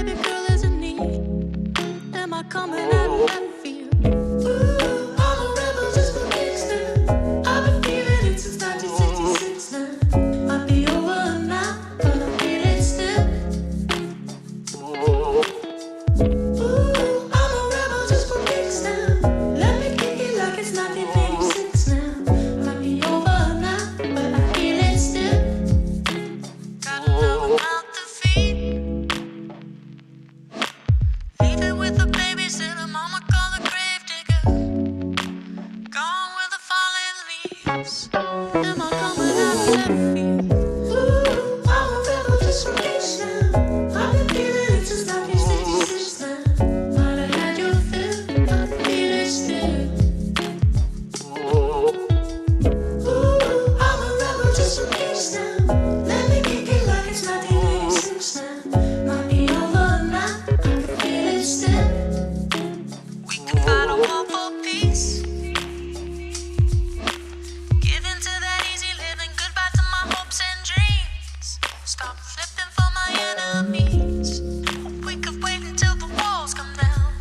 baby girl is in need. Am I coming out of left field? Ooh, I'm a rebel just for kicks now. I've been feeling it since 1966 now. Might be over now, but I feel it still. Ooh, I'm a rebel just for kicks now. Let me kick it like it's 1986 now. Might be over now, but I feel it still. Got another mouth to feed. Leaving with the babysitter, mama call the grave digger. Gone with the fallen leaves. Am I coming out of left field? Ooh, I'm a rebel just for kicks now. I've been feeling it since 1966 now. Might have had your fill, I feel it still. Ooh, I'm a rebel just for kicks now. Let me kick it like it's 1986 now. Might be over now, I can feel it still. We could fight a war for peace. Give in to that easy living, goodbye to my hopes and dreams. Stop flipping for my enemies. We could wait until the walls come down.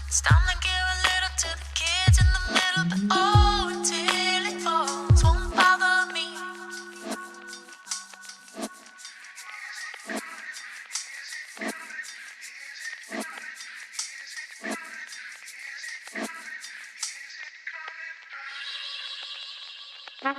It's time to give a little to the kids in the middle, but oh, until it falls, won't bother me. I'm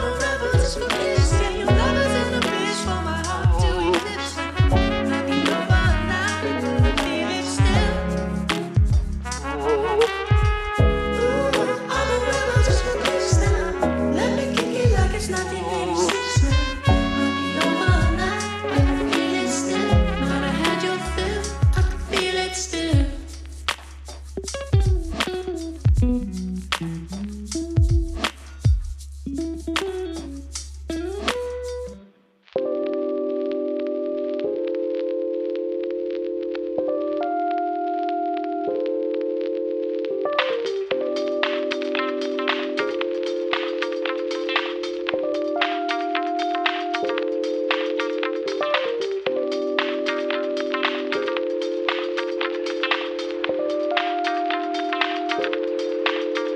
a rebel just for kicks. Yeah, your lovers and a bitch for my heart to eclipse. Might be over now, but I feel it still. I'm a rebel just for kicks now. Let me kick it like it's 1986 now. Might be over now, but I feel it still. Might have had your fill, I can feel it still.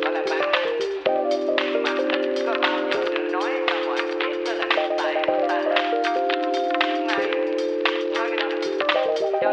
Gọi là bản năng, nhưng mà ít có bao giờ được nói cho mọi người biết đó là cái tài của ta hết. Này, nói cái đó, cho